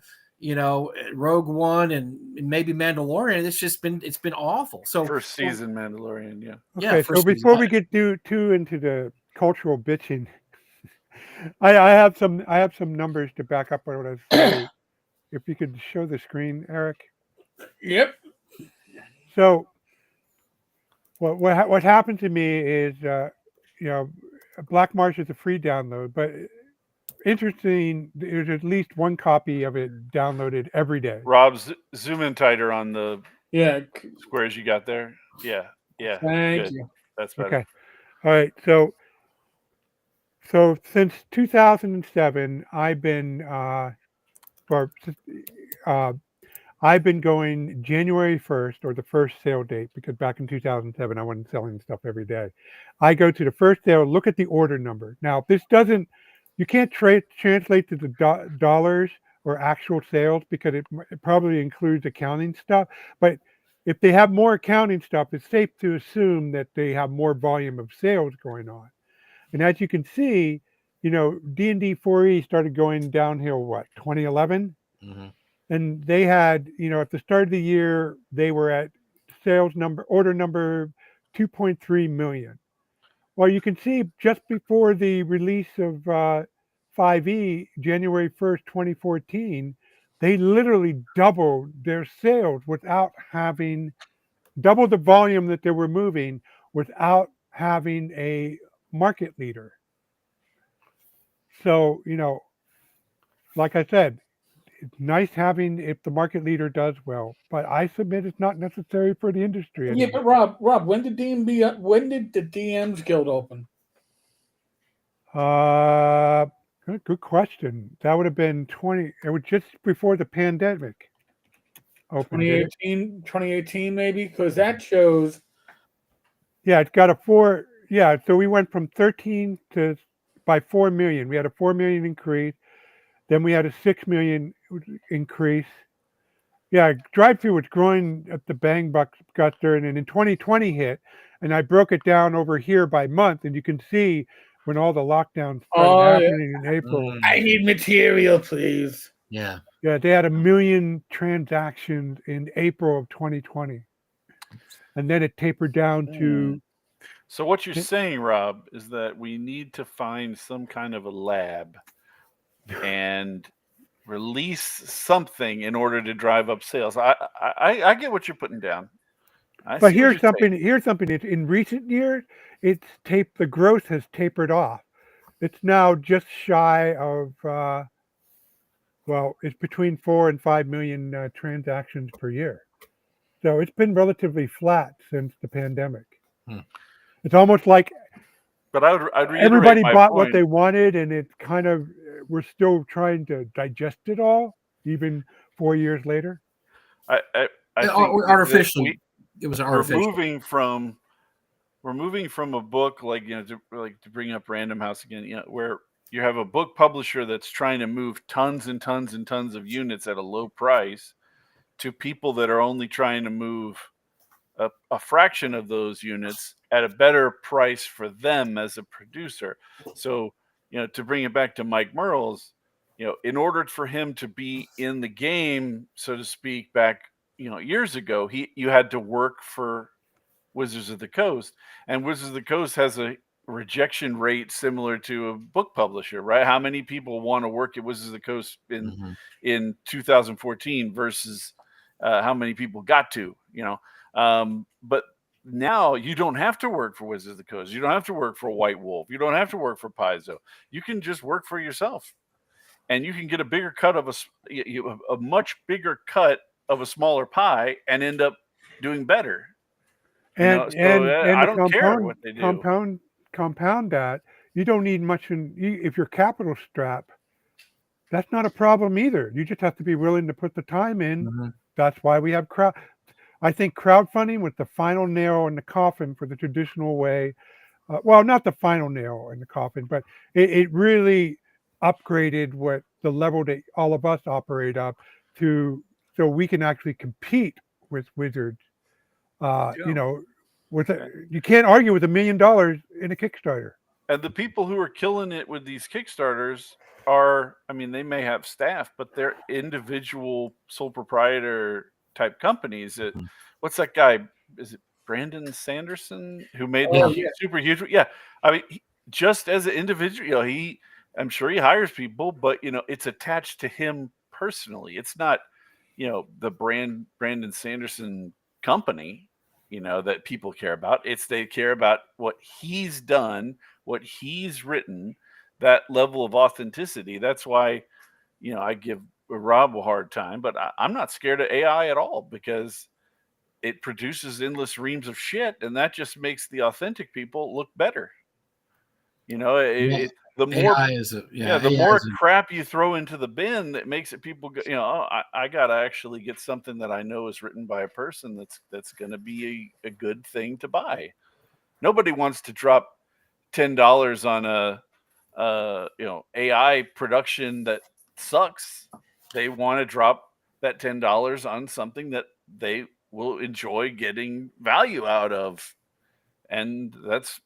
Rogue One and maybe Mandalorian, it's been awful. So first season Mandalorian, yeah. Okay, so before we get too into the cultural bitching, I have some numbers to back up what I was saying. If you could show the screen, Eric. Yep. So what happened to me is Black Marsh is a free download, but interesting, there's at least one copy of it downloaded every day. Rob, zoom in tighter on the squares you got there. Yeah. Thank you. That's better. Okay. All right. So since 2007, I've been going January 1st or the first sale date, because back in 2007 I wasn't selling stuff every day. I go to the first sale, look at the order number. Now this doesn't. You can't translate to the dollars or actual sales because it probably includes accounting stuff. But if they have more accounting stuff, it's safe to assume that they have more volume of sales going on. And as you can see, D&D 4E started going downhill, 2011? Mm-hmm. And they had, at the start of the year, they were at order number 2.3 million. Well, you can see just before the release of 5e, January 1st, 2014, they literally doubled their sales doubled the volume that they were moving without having a market leader. So, like I said, it's nice having if the market leader does well, but I submit it's not necessary for the industry anymore. Yeah, but Rob, when did the DMs Guild open? Good question. That would have been it was just before the pandemic opened. 2018 maybe, because that shows. Yeah, it's got a 4. Yeah, so we went from 13 by 4 million. We had a 4 million increase. Then we had a 6 million increase. Yeah, drive-through was growing at the bang guster, and then in 2020 hit, and I broke it down over here by month, and you can see when all the lockdowns started happening in April. I need material, please. Yeah. Yeah, they had 1 million transactions in April of 2020, and then it tapered down to. So what you're saying, Rob, is that we need to find some kind of a lab and release something in order to drive up sales. I get what you're putting down. But here's something. In recent years, the growth has tapered off. It's now just shy of. It's between 4 and 5 million transactions per year. So it's been relatively flat since the pandemic. It's almost like But I'd reiterate everybody my bought what point. they wanted, and it kind of we're still trying to digest it all, even 4 years later. I think that Artificially, it was we're artificial. moving from a book like to bring up Random House again, where you have a book publisher that's trying to move tons and tons and tons of units at a low price to people that are only trying to move a fraction of those units at a better price for them as a producer. So, to bring it back to Mike Merles, in order for him to be in the game, so to speak, back, years ago, you had to work for Wizards of the Coast, and Wizards of the Coast has a rejection rate similar to a book publisher, right? How many people want to work at Wizards of the Coast in 2014 versus how many people got to, but now you don't have to work for Wizards of the Coast. You don't have to work for White Wolf. You don't have to work for Paizo. You can just work for yourself, and you can get a bigger cut of a much bigger cut of a smaller pie and end up doing better. And I the don't care what they do. compound that, you don't need much if you're capital strapped. That's not a problem either. You just have to be willing to put the time in. Mm-hmm. That's why we have I think crowdfunding was the final nail in the coffin for the traditional way. Well, not the final nail in the coffin, but it really upgraded what the level that all of us operate up to, so we can actually compete with Wizards. Yeah. You can't argue with $1 million in a Kickstarter. And the people who are killing it with these Kickstarters are, they may have staff, but they're individual sole proprietor type companies. What's that guy? Is it Brandon Sanderson who made the super huge? Yeah. Just as an individual, I'm sure he hires people, but it's attached to him personally. It's not, the Brandon Sanderson company, that people care about. They care about what he's done, what he's written, that level of authenticity. That's why, I give Rob a hard time, but I'm not scared of AI at all, because it produces endless reams of shit, and that just makes the authentic people look better. The more AI is the more crap you throw into the bin, that makes it people go, I gotta actually get something that I know is written by a person that's gonna be a good thing to buy. Nobody wants to drop $10 on a AI production that sucks. They want to drop that $10 on something that they will enjoy getting value out of, and that's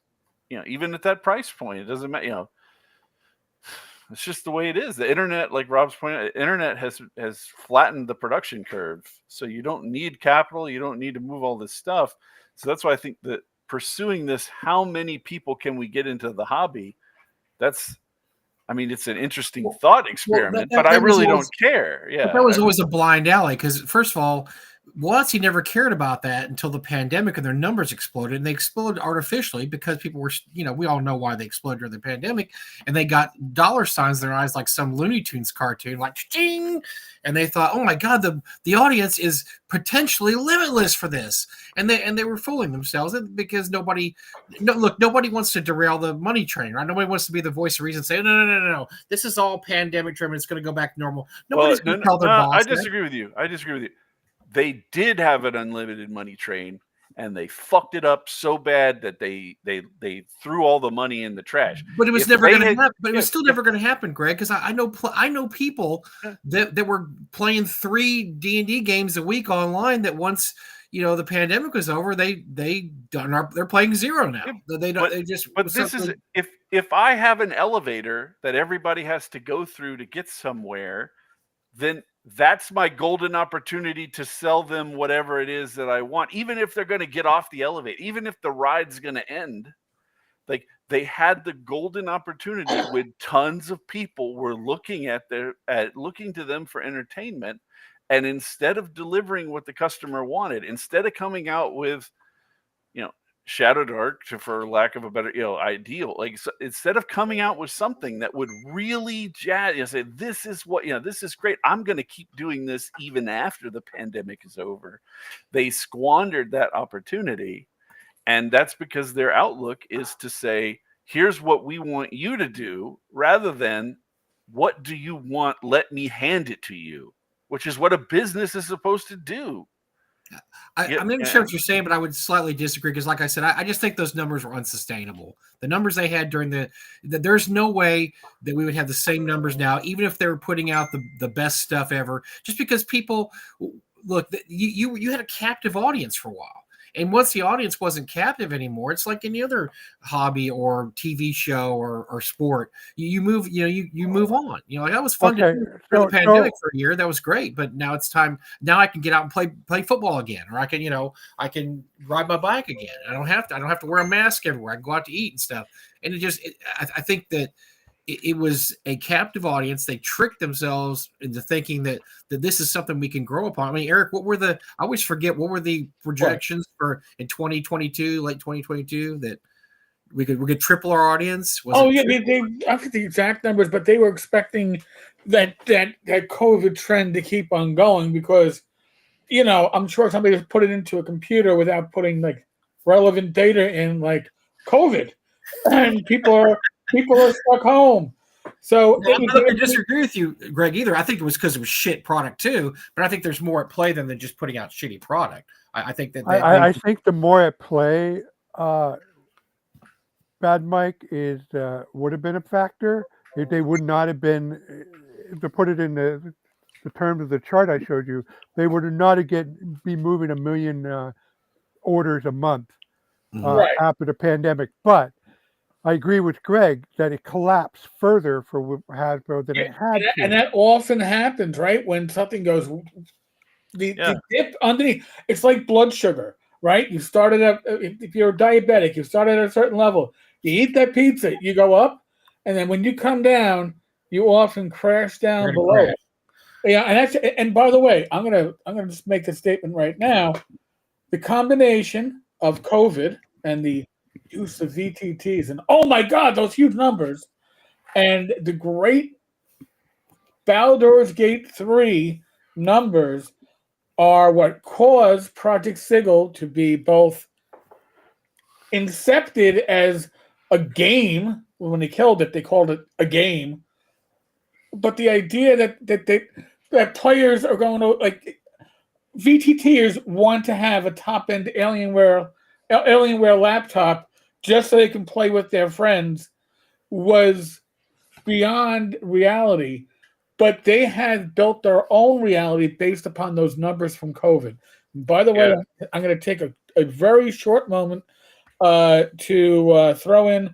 even at that price point, it doesn't matter. It's just the way it is. The internet, like Rob's pointing out, the internet has flattened the production curve. So you don't need capital. You don't need to move all this stuff. So that's why I think that pursuing this, how many people can we get into the hobby? It's an interesting thought experiment, but I really don't care. Yeah. But that was always a blind alley, because first of all, WotC never cared about that until the pandemic and their numbers exploded, and they exploded artificially because people were, we all know why they exploded during the pandemic, and they got dollar signs in their eyes like some Looney Tunes cartoon, like ching, and they thought, oh my God, the audience is potentially limitless for this, and they were fooling themselves, because nobody wants to derail the money train, right? Nobody wants to be the voice of reason, say no, this is all pandemic driven, it's going to go back to normal. Nobody's going to tell their boss. I disagree with you. They did have an unlimited money train, and they fucked it up so bad that they threw all the money in the trash. But it was never going to happen. But it was still never going to happen, Greg, because I know people that were playing 3 D&D games a week online, that once the pandemic was over, they're playing 0 now. If I have an elevator that everybody has to go through to get somewhere, then that's my golden opportunity to sell them whatever it is that I want, even if they're going to get off the elevator, even if the ride's going to end. Like, they had the golden opportunity when tons of people were looking looking to them for entertainment, and instead of delivering what the customer wanted, instead of coming out with, Shadow Dark, for lack of a better, ideal, like, so instead of coming out with something that would really say, this is what, this is great, I'm going to keep doing this even after the pandemic is over, they squandered that opportunity. And that's because their outlook is to say, here's what we want you to do, rather than what do you want? Let me hand it to you, which is what a business is supposed to do. I'm not even sure what you're saying, but I would slightly disagree because, like I said, I just think those numbers were unsustainable. The numbers they had during there's no way that we would have the same numbers now, even if they were putting out the best stuff ever. Just because people look, you had a captive audience for a while. And once the audience wasn't captive anymore, it's like any other hobby or TV show or sport. You move, you move on. Like that was fun to do for the pandemic for a year. That was great. But now it's time. Now I can get out and play football again, or I can ride my bike again. I don't have to wear a mask everywhere. I can go out to eat and stuff. And I think that it was a captive audience. They tricked themselves into thinking that this is something we can grow upon. I mean, Eric, I always forget, what were the projections for in 2022, late 2022, that we could triple our audience? They I forget the exact numbers, but they were expecting that COVID trend to keep on going because, I'm sure somebody just put it into a computer without putting like relevant data in, like COVID, and people are stuck home. So I'm not going to disagree with you, Greg, either. I think it was because it was shit product too, but I think there's more at play than just putting out shitty product. I think that I think the more at play, Bad Mike, would have been a factor. If they would not have been, to put it in the terms of the chart I showed you, they would not be moving 1 million orders a month after the pandemic. But I agree with Greg that it collapsed further for Hasbro than it had to. And that often happens, right? When something goes, the dip underneath, it's like blood sugar, right? You started at, if you're diabetic, you started at a certain level. You eat that pizza, you go up, and then when you come down, you often crash down below. Yeah, and by the way, I'm gonna just make a statement right now. The combination of COVID and the use of VTTs, and oh my God, those huge numbers, and the great Baldur's Gate 3 numbers are what caused Project Sigil to be both incepted as a game. When they killed it, they called it a game. But the idea that players are going to, like, VTTers want to have a top-end Alienware laptop just so they can play with their friends was beyond reality. But they had built their own reality based upon those numbers from COVID. And by the way, I'm going to take a very short moment to throw in.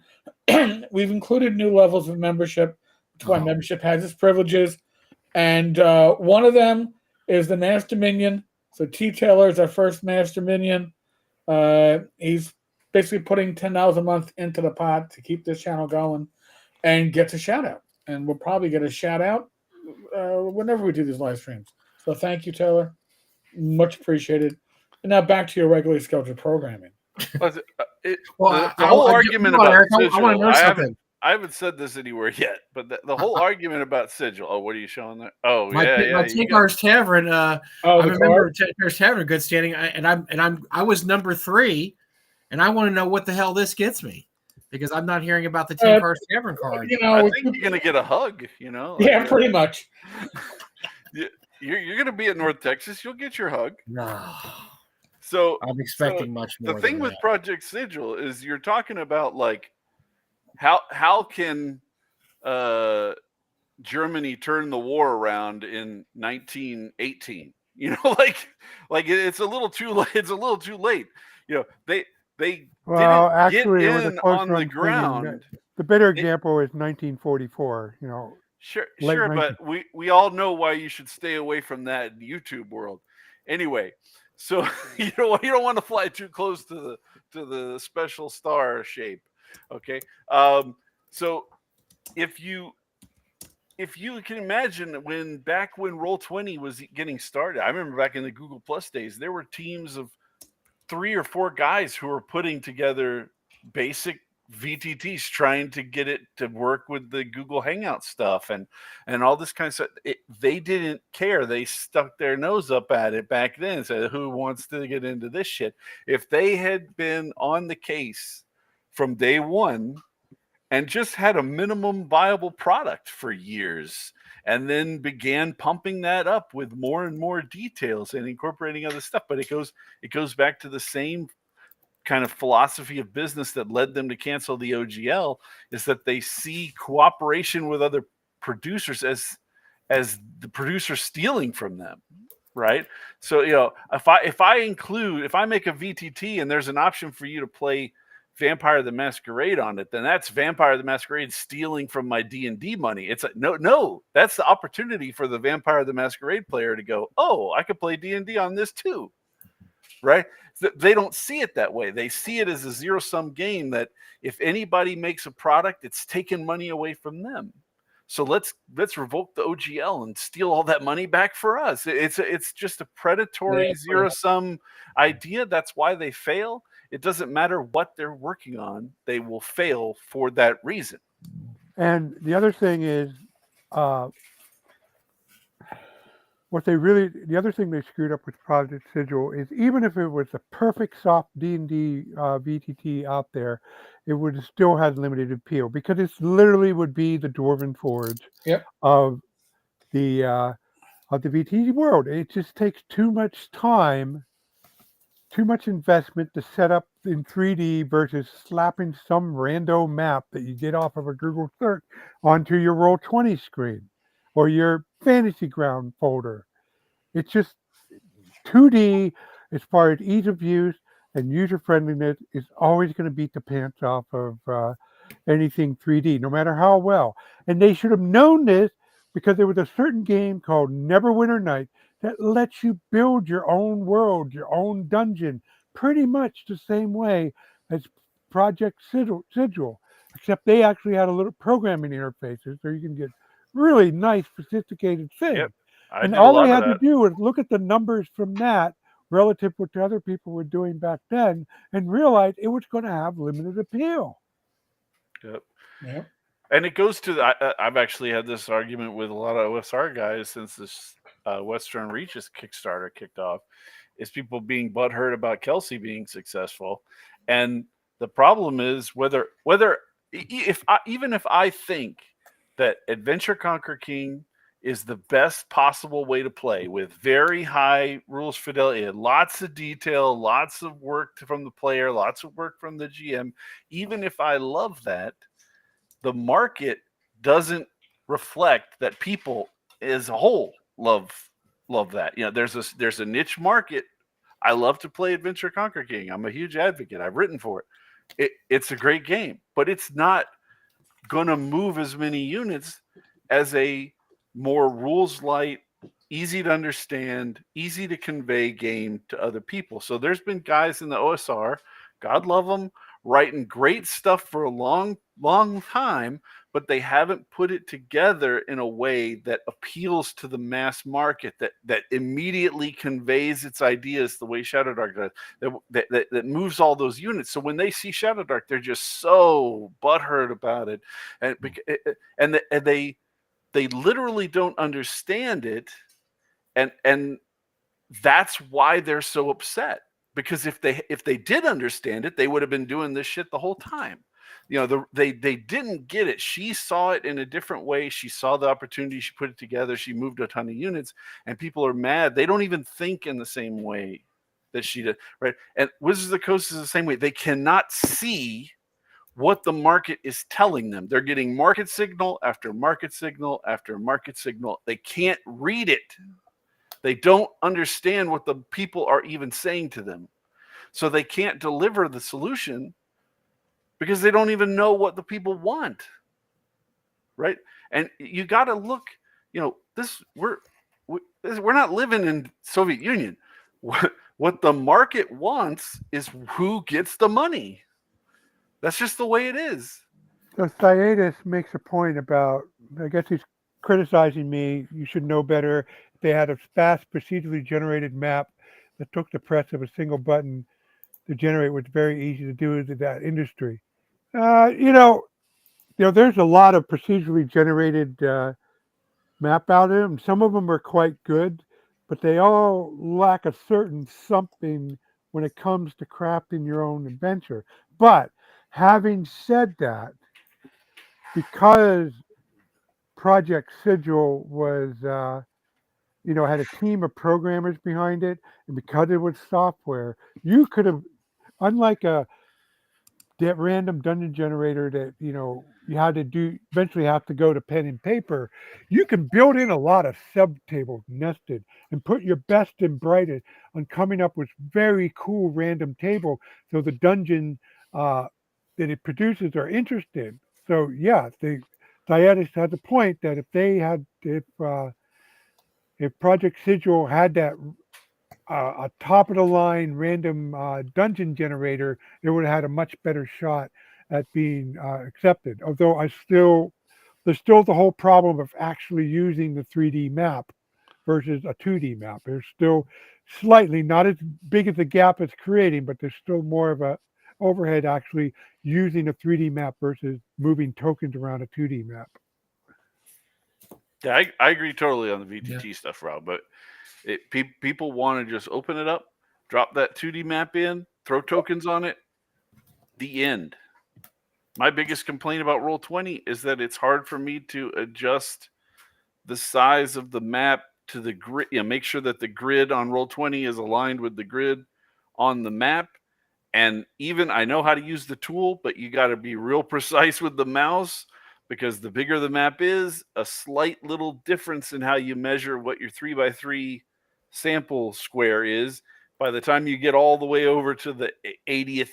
We've included new levels of membership. That's why membership has its privileges. And one of them is the Master Minion. So T. Taylor is our first Master Minion. He's basically putting $10 a month into the pot to keep this channel going and gets a shout out. And we'll probably get a shout out whenever we do these live streams. So thank you, Taylor. Much appreciated. And now back to your regularly scheduled programming. The whole argument about Sigil, I haven't said this anywhere yet, but the whole argument about Sigil. Oh, what are you showing there? Oh, my Tinkar's Tavern. I remember Tinkar's Tavern, good standing, I was number 3, and I want to know what the hell this gets me, because I'm not hearing about the Tinkar's Tavern card. I think you're gonna get a hug. Yeah, pretty much. You're gonna be at North Texas. You'll get your hug. No. So I'm expecting much more. The thing with Project Sigil is you're talking about, like, how can Germany turn the war around in 1918? Like it's a little too late. It's a little too late. They didn't actually, get in on the ground. The better example is 1944. Sure, but we all know why you should stay away from that in the YouTube world. Anyway. So you don't want to fly too close to the special star shape, okay? So if you can imagine when Roll20 was getting started, I remember back in the Google Plus days, there were teams of 3 or 4 guys who were putting together basic VTTs trying to get it to work with the Google Hangout stuff and all this kind of stuff. They didn't care. They stuck their nose up at it back then and said, who wants to get into this shit? If they had been on the case from day one and just had a minimum viable product for years and then began pumping that up with more and more details and incorporating other stuff, but it goes back to the same kind of philosophy of business that led them to cancel the OGL, is that they see cooperation with other producers as the producer stealing from them, right? So if I make a VTT and there's an option for you to play Vampire the Masquerade on it, then that's Vampire the Masquerade stealing from my D&D money. It's like, no, that's the opportunity for the Vampire the Masquerade player to go, oh, I could play D&D on this too, right? They don't see it that way. They see it as a zero-sum game that if anybody makes a product, it's taking money away from them. So let's revoke the OGL and steal all that money back for us. It's just a predatory zero-sum idea. That's why they fail. It doesn't matter what they're working on. They will fail for that reason. And the other thing is, the other thing they screwed up with Project Sigil is, even if it was the perfect soft D&D VTT out there, it would still have limited appeal, because it literally would be the Dwarven Forge of the VTT world. It just takes too much time, too much investment to set up in 3D versus slapping some rando map that you get off of a Google search onto your Roll20 screen or your Fantasy Ground folder. It's just 2D, as far as ease of use and user friendliness, is always going to beat the pants off of anything 3D, no matter how well. And they should have known this, because there was a certain game called Neverwinter Night that lets you build your own world, your own dungeon, pretty much the same way as Project Sigil, except they actually had a little programming interfaces so you can get really nice, sophisticated things. Yep. And all they had to do was look at the numbers from that relative to what other people were doing back then and realize it was going to have limited appeal. Yep. And it goes to I've actually had this argument with a lot of OSR guys since this Western Reaches Kickstarter kicked off, is people being butthurt about Kelsey being successful. And the problem is even if I think that Adventure Conquer King is the best possible way to play, with very high rules fidelity, lots of detail, lots of work from the player, lots of work from the GM, even if I love that, the market doesn't reflect that people as a whole love that. There's a niche market. I love to play Adventure Conquer King. I'm a huge advocate. I've written for it. It's a great game, but it's not going to move as many units as a more rules light, easy to understand, easy to convey game to other people. So there's been guys in the OSR, God love them, writing great stuff for a long, long time, but they haven't put it together in a way that appeals to the mass market, that immediately conveys its ideas the way Shadowdark does, that moves all those units. So when they see Shadowdark, they're just so butthurt about it, and they literally don't understand it, and that's why they're so upset. Because if they did understand it, they would have been doing this shit the whole time. They didn't get it. She saw it in a different way. She saw the opportunity. She put it together. She moved a ton of units, and people are mad. They don't even think in the same way that she did, right? And Wizards of the Coast is the same way. They cannot see what the market is telling them. They're getting market signal after market signal after market signal. They can't read it. They don't understand what the people are even saying to them. So they can't deliver the solution because they don't even know what the people want. Right? And you got to look, we're not living in Soviet Union. What the market wants is who gets the money. That's just the way it is. So Sciatus makes a point about, I guess he's criticizing me. You should know better. They had a fast procedurally generated map that took the press of a single button to generate, was very easy to do in that industry. There's a lot of procedurally generated map out there, and some of them are quite good, but they all lack a certain something when it comes to crafting your own adventure. But having said that, because Project Sigil was, had a team of programmers behind it, and because it was software, you could have, unlike a that random dungeon generator that you had to do eventually have to go to pen and paper, you can build in a lot of subtables nested and put your best and brightest on coming up with very cool random table so the dungeon uh, that it produces are interested. So yeah, the Dietis has a point that if Project Sigil had that a top of the line random dungeon generator, it would have had a much better shot at being accepted. Although there's still the whole problem of actually using the 3D map versus a 2D map. There's still slightly not as big as the gap it's creating, but there's still more of a overhead actually using a 3D map versus moving tokens around a 2D map. Yeah, I agree totally on the VTT stuff, Rob. But people want to just open it up, drop that 2D map in, throw tokens on it. The end. My biggest complaint about Roll20 is that it's hard for me to adjust the size of the map to the grid. Make sure that the grid on Roll20 is aligned with the grid on the map. And even I know how to use the tool, but you got to be real precise with the mouse, because the bigger the map is, a slight little difference in how you measure what your 3x3 sample square is, by the time you get all the way over to the 80th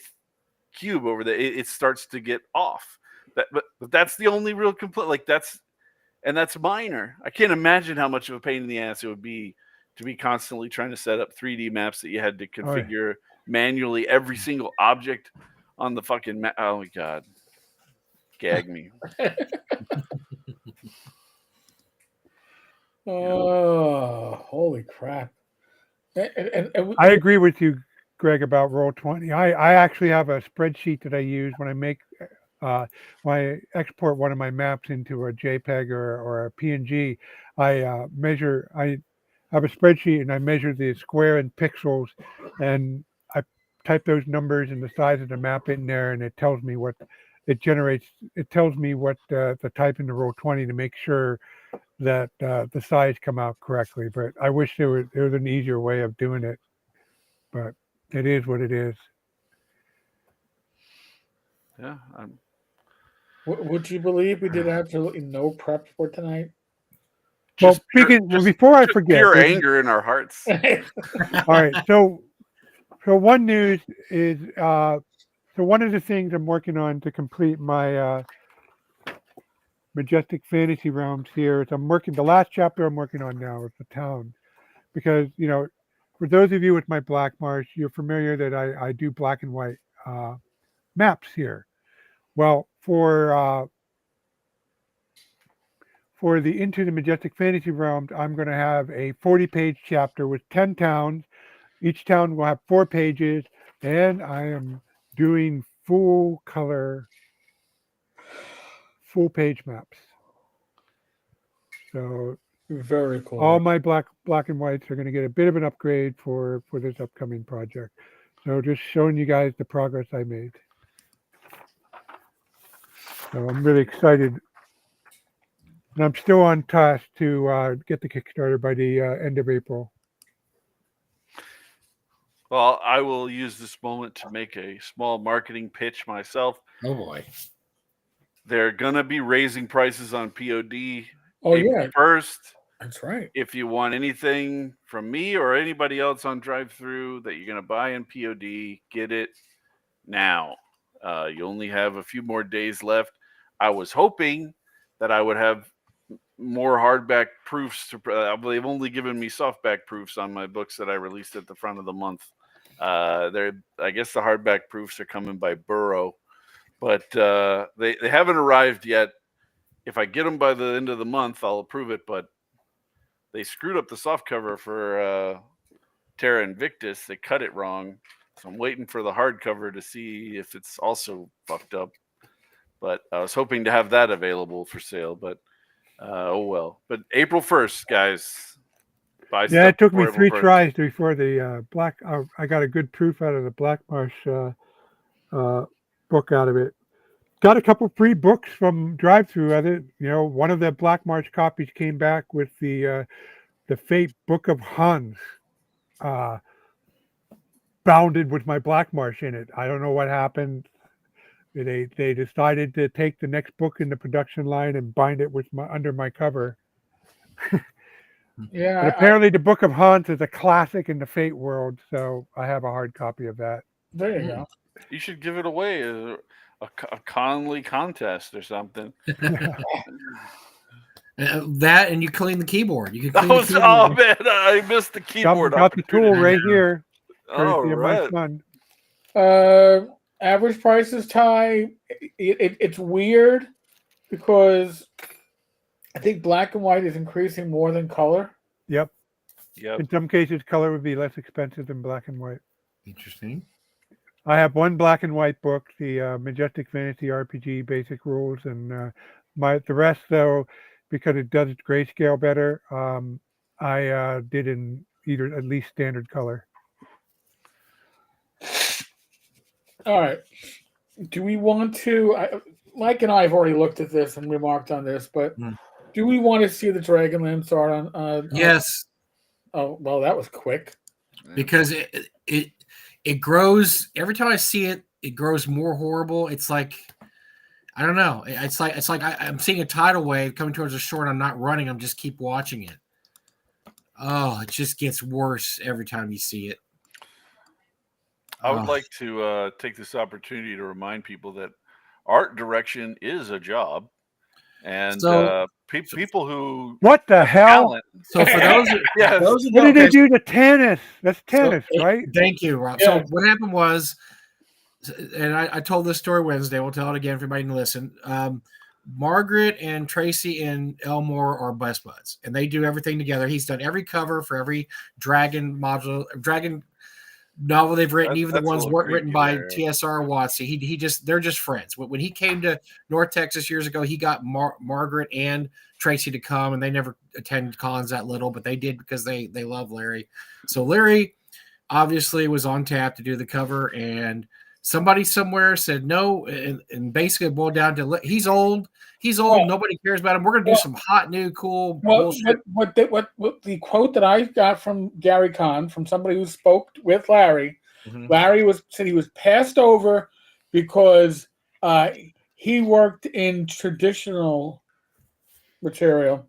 cube over there, it starts to get off. But that's the only real complaint. Like that's minor. I can't imagine how much of a pain in the ass it would be to be constantly trying to set up 3D maps that you had to configure manually every single object on the fucking map. Oh my god, gag me. Oh, holy crap! I agree with you, Greg, about Roll20. I actually have a spreadsheet that I use when when I export one of my maps into a JPEG or a PNG. I have a spreadsheet and I measure the square in pixels, and I type those numbers and the size of the map in there, and it tells me what it generates. It tells me what the type in the Roll20 to make sure that the size come out correctly. But I wish there was an easier way of doing it. But it is what it is. Yeah. Would you believe we did absolutely no prep for tonight? Well, before I forget, pure anger in our hearts. All right. So one news is so one of the things I'm working on to complete my Majestic Fantasy Realms here is the last chapter I'm working on now is the town, because for those of you with my Black Marsh, you're familiar that I do black and white maps here. Well, for the Into the Majestic Fantasy Realms, I'm going to have a 40-page chapter with 10 towns. Each town will have 4 pages, and I am doing full color, full page maps. So very cool. All my black and whites are going to get a bit of an upgrade for this upcoming project. So just showing you guys the progress I made. So I'm really excited. And I'm still on task to get the Kickstarter by the end of April. Well, I will use this moment to make a small marketing pitch myself. Oh boy. They're going to be raising prices on POD Oh, April 1st. That's right. If you want anything from me or anybody else on drive-through that you're going to buy in POD, get it now. You only have a few more days left. I was hoping that I would have more hardback proofs. They've only given me softback proofs on my books that I released at the front of the month. I guess the hardback proofs are coming by Burrow, but they haven't arrived yet. If I get them by the end of the month, I'll approve it. But they screwed up the soft cover for Terra Invictus. They cut it wrong, so I'm waiting for the hardcover to see if it's also fucked up. but I was hoping to have that available for sale. But oh well. But April 1st, guys. Buy Yeah, stuff it took me before April 3 1st. tries before the black. I got a good proof out of the Black Marsh book out of it. Got a couple free books from drive-through of it. You know, one of the Black Marsh copies came back with the Fate Book of Huns, bounded with my Black Marsh in it. I don't know what happened. They decided to take the next book in the production line and bind it with under my cover. Yeah, But apparently, the Book of Huns is a classic in the Fate world, so I have a hard copy of that. there you go. You should give it away as a Conley contest or something. That and you clean the keyboard. You can clean the keyboard. Oh man, I missed the keyboard. Got the tool opportunity. right here, All courtesy of my right. son. Average prices, Ty. It's weird because I think black and white is increasing more than color. Yep. Yep. In some cases, color would be less expensive than black and white. Interesting. I have one black and white book, the Majestic Fantasy RPG Basic Rules, and the rest though, because it does grayscale better, I did in either at least standard color. All right. Do we want to? Mike and I have already looked at this and remarked on this, but do we want to see the Dragonlance art on? Yes. Oh well, that was quick. Because it grows every time I see it. It grows more horrible. It's like I don't know. It's like I'm seeing a tidal wave coming towards the shore. And I'm not running. I'm just keep watching it. Oh, it just gets worse every time you see it. I would like to take this opportunity to remind people that art direction is a job, and people who what the hell? talent. So for those, Yes. What did they do to tennis? That's tennis, right? Thank you, Rob. Yeah. So what happened was, and I told this story Wednesday. We'll tell it again for everybody to listen. Margaret and Tracy and Elmore are best buds, and they do everything together. He's done every cover for every Dragon novel they've written, even the ones written by TSR Watsy. They're just friends. When he came to North Texas years ago, he got Margaret and Tracy to come, and they never attended cons that little, but they did because they love Larry. So Larry obviously was on tap to do the cover, and somebody somewhere said no, and basically it boiled down to he's old. Nobody cares about him. We're going to do some hot, new, cool bullshit. What the quote that I got from Gary Kahn, from somebody who spoke with Larry, Larry said he was passed over because he worked in traditional material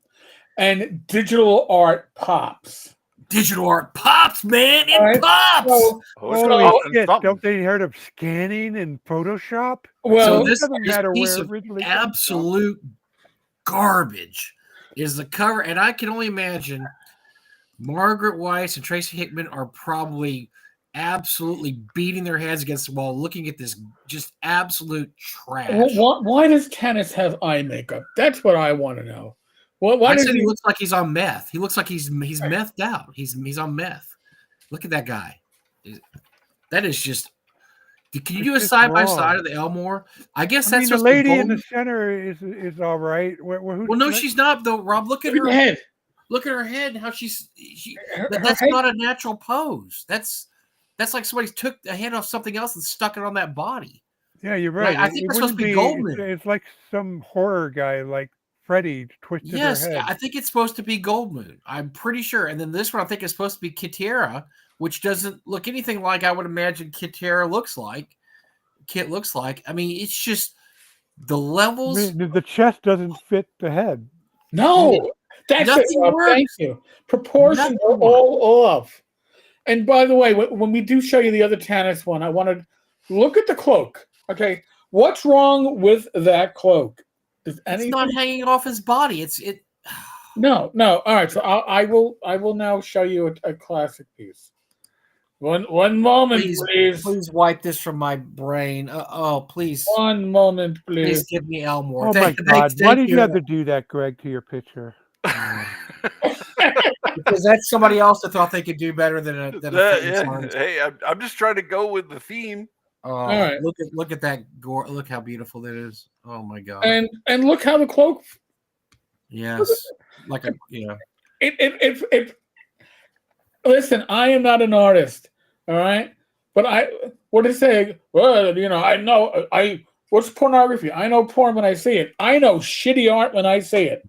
and digital art pops. Digital art pops, man. It pops. Holy shit. Don't they heard of scanning and Photoshop? Well, so this matter piece where of originally absolute garbage is the cover, and I can only imagine Margaret Weiss and Tracy Hickman are probably absolutely beating their heads against the wall looking at this just absolute trash. Why does tennis have eye makeup? That's what I want to know. I said he looks like he's on meth. He looks like he's methed out. He's on meth. Look at that guy. That is just. Can you do a side by side of the Elmore? I guess that's the lady in the center is all right. Well, no, she's not though. Rob, look at her head. Look at her head. How that's not a natural pose. That's like somebody took a head off something else and stuck it on that body. Yeah, you're right. I think it's supposed to be Goldman. It's like some horror guy, like Freddy twisted her head. I think it's supposed to be Goldmoon. I'm pretty sure. And then this one, I think is supposed to be Kitera, which doesn't look anything like I would imagine Kitera looks like. Kit looks like. I mean, it's just the levels. I mean, the chest doesn't fit the head. No, that's it. Thank you. Proportions are all off. And by the way, when we do show you the other tennis one, I want to look at the cloak. Okay, what's wrong with that cloak? It's not hanging off his body. No. All right, so I will now show you a classic piece. One moment, please. Please wipe this from my brain. Please. 1 moment, please. Please give me Elmore. Oh my God! Why did you have to do that, Greg, to your picture? Because that's somebody else that thought they could do better than a Hey, I'm just trying to go with the theme. Oh, right. look at that gore. Look how beautiful that is. Oh my god. And look how the cloak. Yes. Like a It. Listen, I am not an artist, all right. But what is saying? Well, I know what's pornography. I know porn when I see it. I know shitty art when I see it.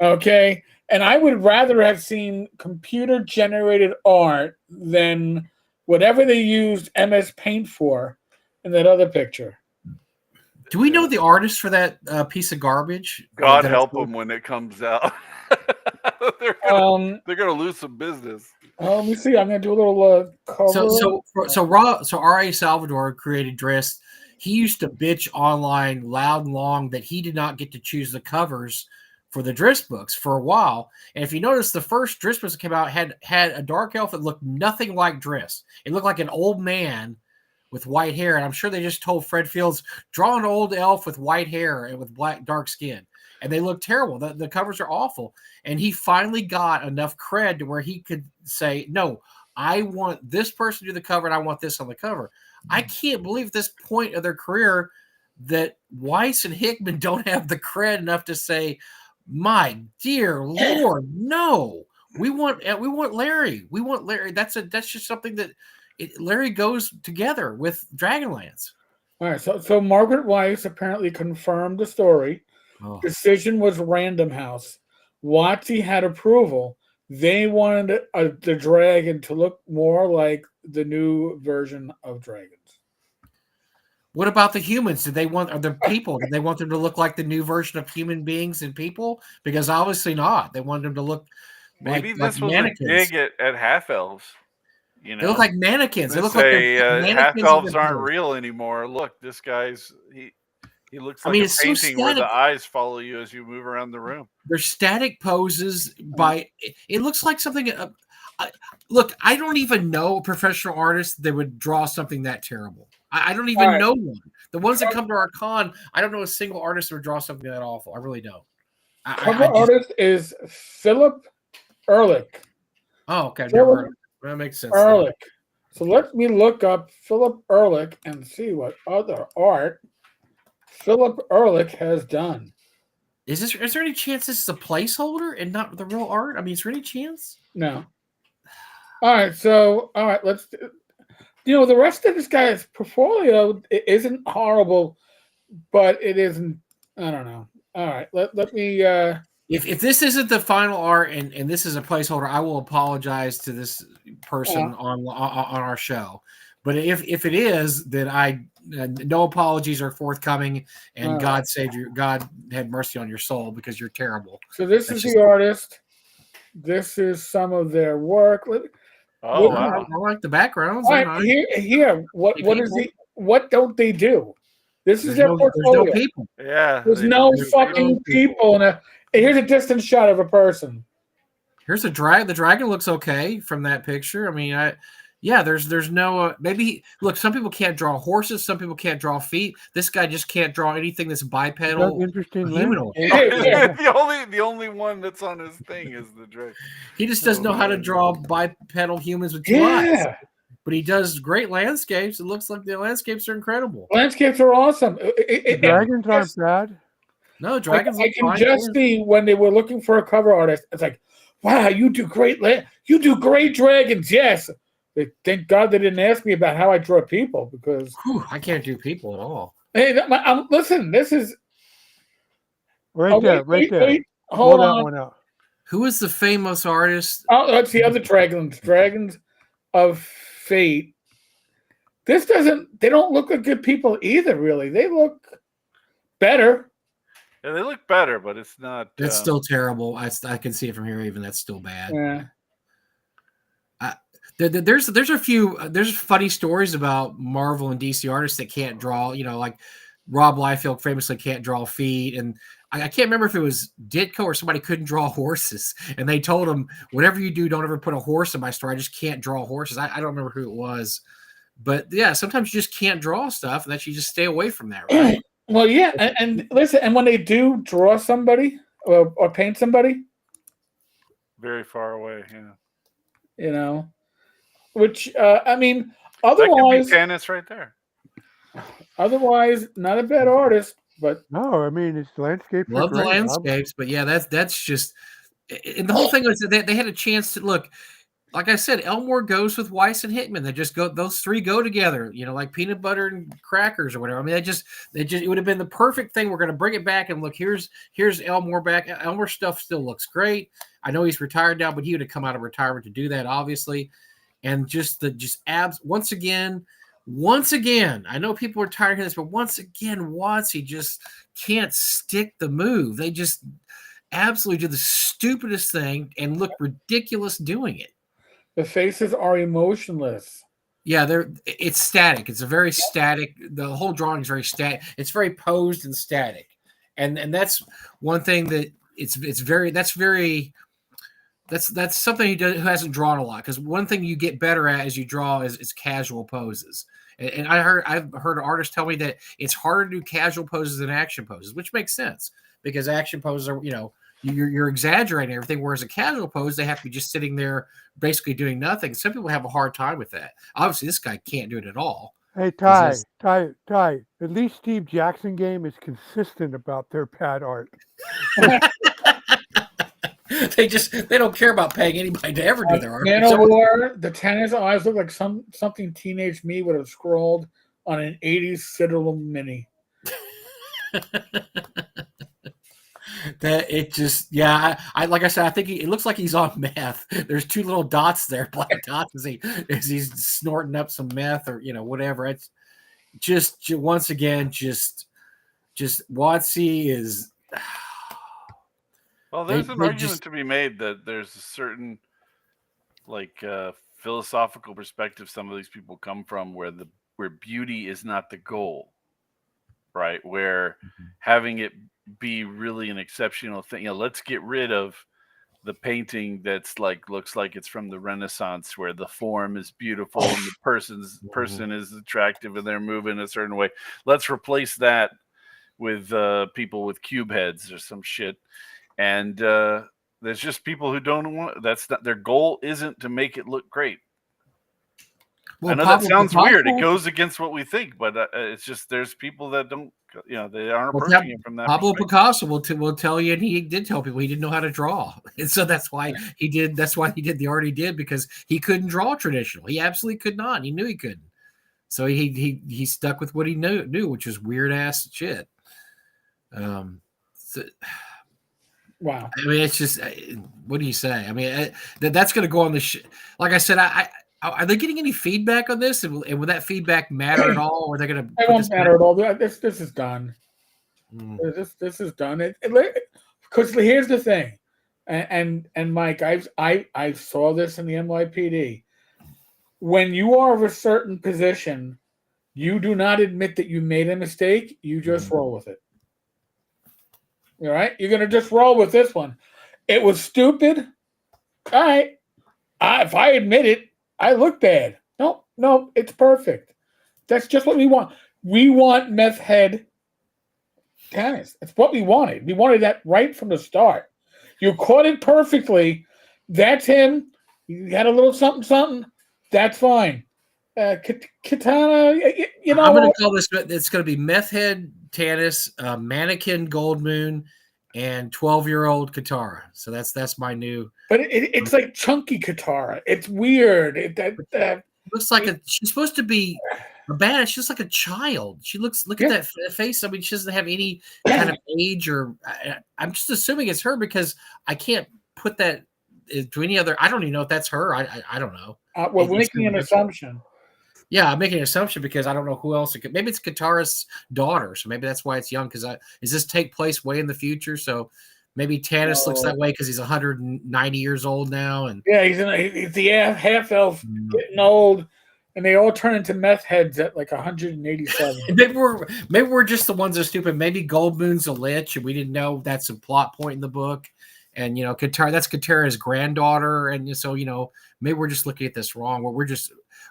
Okay, and I would rather have seen computer generated art than whatever they used MS Paint for in that other picture. Do we know the artist for that piece of garbage? God help them when it comes out. they're gonna lose some business. Let me see. I'm gonna do a little cover. So R.A. Salvador created Drist. He used to bitch online loud and long that he did not get to choose the covers for the Drist books for a while. And if you notice, the first Drist books that came out had a dark elf that looked nothing like Drist. It looked like an old man with white hair. And I'm sure they just told Fred Fields, draw an old elf with white hair and with dark skin. And they look terrible. The covers are awful. And he finally got enough cred to where he could say, no, I want this person to do the cover and I want this on the cover. I can't believe at this point of their career that Weiss and Hickman don't have the cred enough to say, my dear Lord, no. We want Larry. We want Larry. That's just something that Larry goes together with Dragonlance. All right, so Margaret Weiss apparently confirmed the story. Oh. Decision was Random House. WotC had approval. They wanted the dragon to look more like the new version of dragons. What about the humans? Did they want, or the people? Did they want them to look like the new version of human beings and people? Because obviously not. They wanted them to look maybe like this was mannequins. a dig at half elves. They look like mannequins. They look like half elves aren't real anymore. Look, this guy's he looks like a painting where the eyes follow you as you move around the room. They're static poses. It looks like something. Look, I don't even know a professional artist that would draw something that terrible. I don't even know one. The ones that come to our con, I don't know a single artist that would draw something that awful. I really don't. Cover artist is Philip Ehrlich. Oh, okay. That makes sense. Ehrlich. So let me look up Philip Ehrlich and see what other art Philip Ehrlich has done. Is there any chance this is a placeholder and not the real art? I mean, is there any chance? No. All right, let's. The rest of this guy's portfolio isn't horrible, but it isn't. I don't know. All right, let me. If this isn't the final art and this is a placeholder, I will apologize to this person on our show. But if it is, then no apologies are forthcoming, and God saved you. God had mercy on your soul because you're terrible. So this is the artist. This is some of their work. Oh, wow. I like the backgrounds. Right, here. What don't they do? This is their portfolio. There's no people. Yeah. There's no fucking people. And here's a distant shot of a person. Here's the dragon looks okay from that picture. I mean, there's no maybe look. Some people can't draw horses. Some people can't draw feet. This guy just can't draw anything that's bipedal. Interesting. Humanoid. the only one that's on his thing is the dragon. He just doesn't know how to draw bipedal humans with two eyes. But he does great landscapes. It looks like the landscapes are incredible. Landscapes are awesome. Dragons aren't bad. No, dragons. I can just see when they were looking for a cover artist. It's like, wow, you do great. You do great dragons. Yes. Thank God they didn't ask me about how I draw people because I can't do people at all. Hey, listen. This is right there. Wait, hold that one out. Who is the famous artist? Oh, that's the other dragons. Dragons of Fate. This doesn't. They don't look like good people either. Really, they look better. Yeah, they look better, but it's not. It's still terrible. I can see it from here. Even that's still bad. Yeah. There's a few there's funny stories about Marvel and DC artists that can't draw. Like Rob Liefeld famously can't draw feet, and I can't remember if it was Ditko or somebody couldn't draw horses, and they told him, whatever you do, don't ever put a horse in my story. I just can't draw horses. I don't remember who it was, but yeah, sometimes you just can't draw stuff, and that you just stay away from that, right? Well, yeah, and listen, and when they do draw somebody or paint somebody, very far away, yeah. Which I mean, otherwise, that could be Tannis right there. Otherwise, not a bad artist, but No, I mean his landscapes are Love the great. landscapes, but yeah, that's just. And the whole thing was that they had a chance to look. Like I said, Elmore goes with Weiss and Hickman. They just go; those three go together. You know, like peanut butter and crackers or whatever. I mean, it would have been the perfect thing. We're going to bring it back and look. Here's Elmore back. Elmore stuff still looks great. I know he's retired now, but he would have come out of retirement to do that, obviously. And just abs once again. I know people are tired of this, but once again, Watsy just can't stick the move. They just absolutely do the stupidest thing and look ridiculous doing it. the faces are emotionless. Yeah, it's static. It's a very static. The whole drawing is very static. It's very posed and static, and that's one thing that that's something who hasn't drawn a lot. Because one thing you get better at as you draw is casual poses. And I've heard artists tell me that it's harder to do casual poses than action poses, which makes sense because action poses are you're exaggerating everything, whereas a casual pose they have to be just sitting there basically doing nothing. Some people have a hard time with that. Obviously, this guy can't do it at all. Hey, Ty. At least Steve Jackson game is consistent about their pad art. They don't care about paying anybody to ever do their art. Manowar, the tennis eyes look like something teenage me would have scrawled on an 80s Citadel Mini. That it just I like I said, I think it looks like he's on meth. There's two little dots there, black dots, as he's snorting up some meth or whatever. It's just once again just Watsy is. Well, there's an argument to be made that there's a certain philosophical perspective some of these people come from where beauty is not the goal, right? Where having it be really an exceptional thing. Let's get rid of the painting that's looks like it's from the Renaissance, where the form is beautiful and the person is attractive and they're moving a certain way. Let's replace that with people with cube heads or some shit. And there's just people who don't want. That's not their goal. Isn't to make it look great. Well, I know that sounds weird. It goes against what we think, but it's just there's people that don't. They aren't approaching it from that. Pablo Picasso will tell you, and he did tell people he didn't know how to draw, and so that's why he did. That's why he did the art he did, because he couldn't draw traditional. He absolutely could not. He knew he couldn't. So he stuck with what he knew, which is weird ass shit. Wow. I mean, it's just, what do you say? I mean, that's going to go on the like I said, are they getting any feedback on this? And will that feedback matter at all? Or are they going to? It won't matter at all. This is done. This is done. Because here's the thing, and Mike, I saw this in the NYPD. When you are of a certain position, you do not admit that you made a mistake. You just roll with it. All right, you're gonna just roll with this one. It was stupid. All right, if I admit it, I look bad. No, it's perfect. That's just what we want. We want meth head tennis. It's what we wanted. We wanted that right from the start. You caught it perfectly. That's him. You had a little something. That's fine. Katana, I'm going to call this. It's going to be meth head Tanis, mannequin Gold Moon, and 12-year-old Katara. So that's my new. But it's like chunky Katara. It's weird. Looks like she's supposed to be a badass. She's like a child. She looks. Look at that face. I mean, she doesn't have any kind of age or. I'm just assuming it's her because I can't put that to any other. I don't even know if that's her. I don't know. We're making an assumption. Yeah, I'm making an assumption because I don't know who else it could. Maybe it's Katara's daughter, so maybe that's why it's young. Because does this take place way in the future? So maybe Tanis looks that way because he's 190 years old now, and he's the half elf getting old, and they all turn into meth heads at like 187. maybe we're just the ones that are stupid. Maybe Gold Moon's a lich, and we didn't know that's a plot point in the book. And Katara, that's Katara's granddaughter, and so maybe we're just looking at this wrong. Where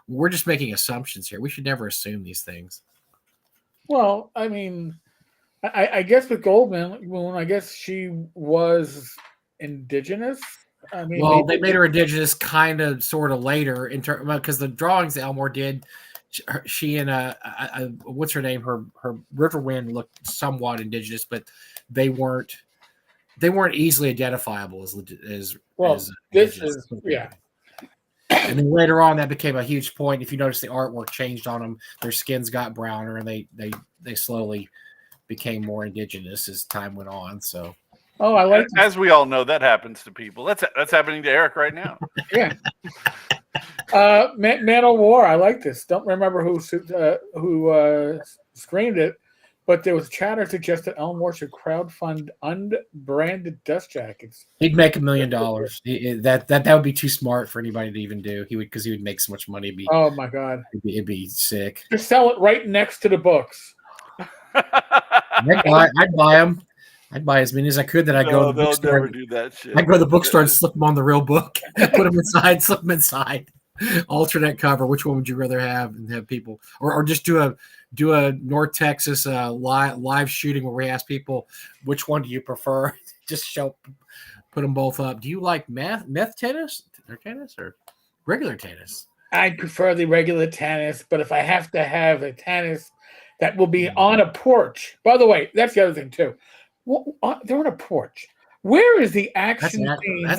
we're just making assumptions here. We should never assume these things. Well, I mean, I guess with Goldman, I guess she was indigenous. I mean, well, they made her indigenous kind of, sort of later because the drawings that Elmore did, she and what's her name? Her Riverwind looked somewhat indigenous, but they weren't easily identifiable as This indigenous. is yeah. And then later on, that became a huge point. If you notice, the artwork changed on them. Their skins got browner, and they slowly became more indigenous as time went on. So, oh, I like as we all know, that happens to people. That's happening to Eric right now. yeah. Man of War. I like this. Don't remember who screened it, but there was chatter suggested Elmore should crowdfund unbranded dust jackets. he'd make $1 million. That would be too smart for anybody to even do. He would make so much money. Oh my god! It'd be sick. Just sell it right next to the books. I'd buy them. I'd buy as many as I could. That I go to the they'll bookstore. never do that shit. I go to the bookstore and slip them on the real book, put them inside, slip them inside. Alternate cover. Which one would you rather have? And have people, or just do a North Texas live shooting where we ask people which one do you prefer? Just put them both up. Do you like meth tennis or regular tennis? I prefer the regular tennis, but if I have to have a tennis that will be on a porch. By the way, that's the other thing too. They're on a porch. Where is the action scene